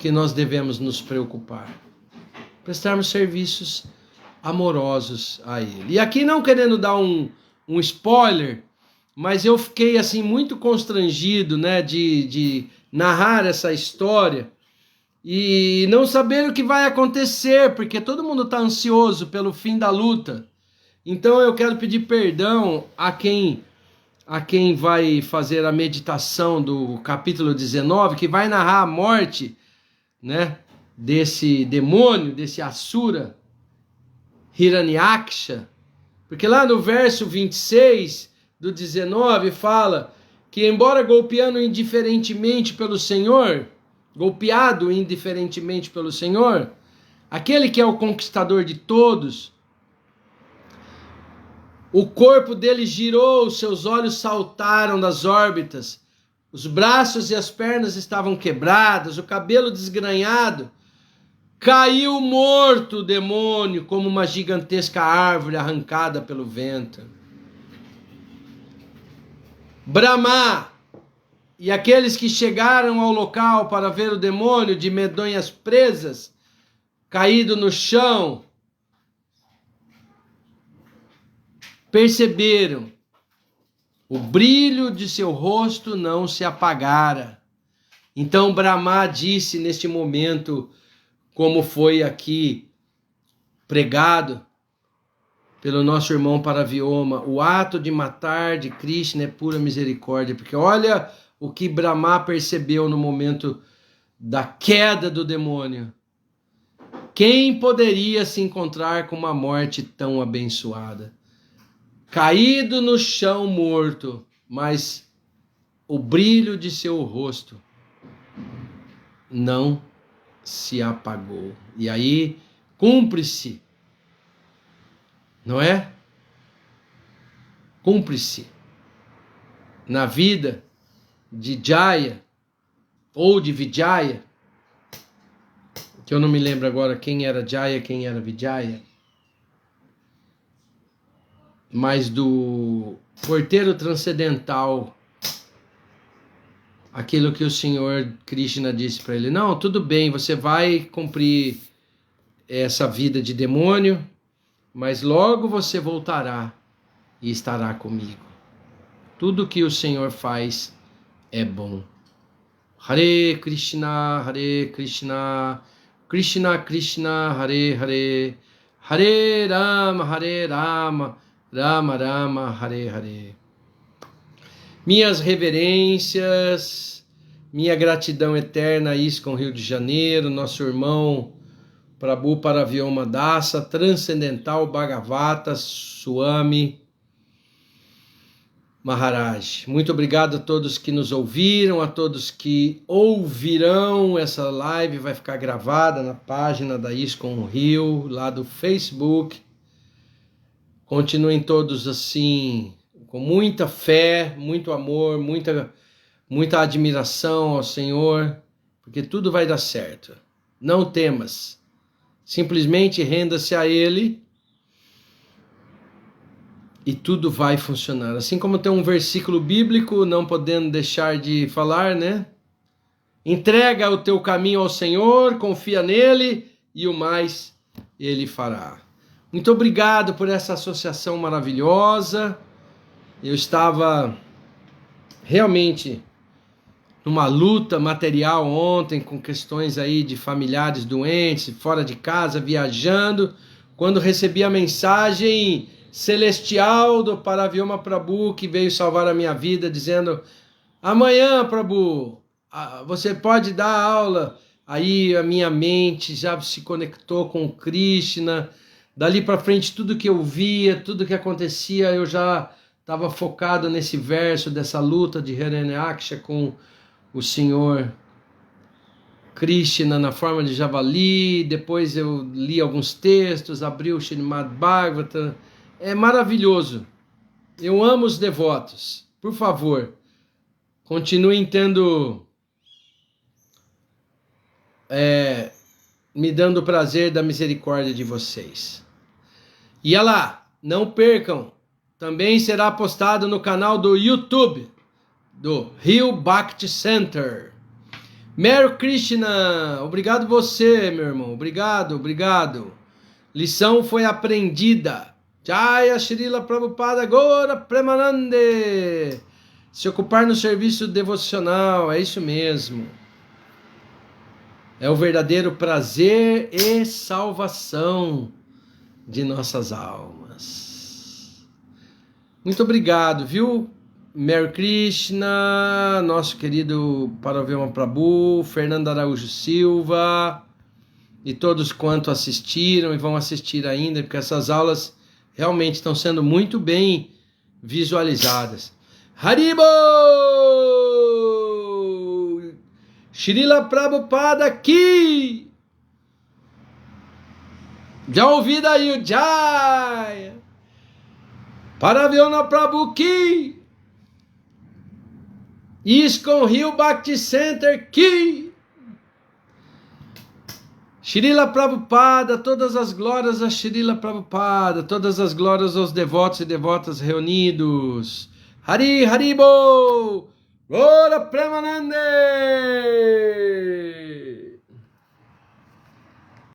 que nós devemos nos preocupar. Prestarmos serviços amorosos a Ele. E aqui, não querendo dar um spoiler, mas eu fiquei assim muito constrangido, né, de narrar essa história e não saber o que vai acontecer, porque todo mundo está ansioso pelo fim da luta. Então eu quero pedir perdão a quem vai fazer a meditação do capítulo 19, que vai narrar a morte, né, desse demônio, desse Asura, Hiranyaksha, porque lá no verso 26 do 19 fala que, embora golpeado indiferentemente pelo Senhor, aquele que é o conquistador de todos, o corpo dele girou, seus olhos saltaram das órbitas, os braços e as pernas estavam quebradas, o cabelo desgranhado, caiu morto o demônio como uma gigantesca árvore arrancada pelo vento. Brahma e aqueles que chegaram ao local para ver o demônio de medonhas presas, caído no chão, perceberam: o brilho de seu rosto não se apagara. Então Brahma disse neste momento, como foi aqui pregado pelo nosso irmão Paravyoma, o ato de matar de Krishna é pura misericórdia, porque olha o que Brahma percebeu no momento da queda do demônio. Quem poderia se encontrar com uma morte tão abençoada? Caído no chão morto, mas o brilho de seu rosto não se apagou. E aí cumpre-se, não é? Cumpre-se na vida de Jaya ou de Vijaya, que eu não me lembro agora quem era Jaya, quem era Vijaya, mas do porteiro transcendental, aquilo que o Senhor Krishna disse para ele: não, tudo bem, você vai cumprir essa vida de demônio, mas logo você voltará e estará comigo. Tudo que o Senhor faz é bom. Hare Krishna, Krishna Krishna, Hare Hare, Hare Rama, Rama Rama, Hare Hare. Minhas reverências, minha gratidão eterna a ISKCON Rio de Janeiro, nosso irmão Prabhu Paravyoma Dasa, Transcendental Bhagavata Swami, Maharaj. Muito obrigado a todos que nos ouviram, a todos que ouvirão. Essa live vai ficar gravada na página da ISKCON Rio, lá do Facebook. Continuem todos assim, com muita fé, muito amor, muita admiração ao Senhor, porque tudo vai dar certo. Não temas, simplesmente renda-se a Ele e tudo vai funcionar. Assim como tem um versículo bíblico, não podendo deixar de falar, né? Entrega o teu caminho ao Senhor, confia nele e o mais Ele fará. Muito obrigado por essa associação maravilhosa. Eu estava realmente numa luta material ontem, com questões aí de familiares doentes, fora de casa, viajando, quando recebi a mensagem celestial do Paravyoma Prabhu, que veio salvar a minha vida, dizendo: amanhã, Prabhu, você pode dar aula. Aí a minha mente já se conectou com Krishna. Dali para frente, tudo que eu via, tudo que acontecia, eu já estava focado nesse verso, dessa luta de Hiranyaksha com o Senhor Krishna na forma de javali. Depois eu li alguns textos, abri o Srimad Bhagavatam. É maravilhoso. Eu amo os devotos. Por favor, continuem tendo, me dando o prazer da misericórdia de vocês. E olha lá, não percam, também será postado no canal do YouTube do Rio Bhakti Center. Mero Krishna, obrigado você, meu irmão, obrigado. Lição foi aprendida. Jaya Srila Prabhupada Gora Premanande. Se ocupar no serviço devocional, é isso mesmo. É o verdadeiro prazer e salvação de nossas almas. Muito obrigado, viu? Mary Krishna, nosso querido Paravyoma Prabhu, Fernando Araújo Silva e todos quanto assistiram e vão assistir ainda, porque essas aulas realmente estão sendo muito bem visualizadas. Haribo! Srila Prabhupada aqui! Já ouvi daí o Jai! Paravyoma Prabhu aqui! ISKCON Rio Bhakti Center aqui! Srila Prabhupada, todas as glórias a Srila Prabhupada, todas as glórias aos devotos e devotas reunidos. Haribo! Gora Premanande!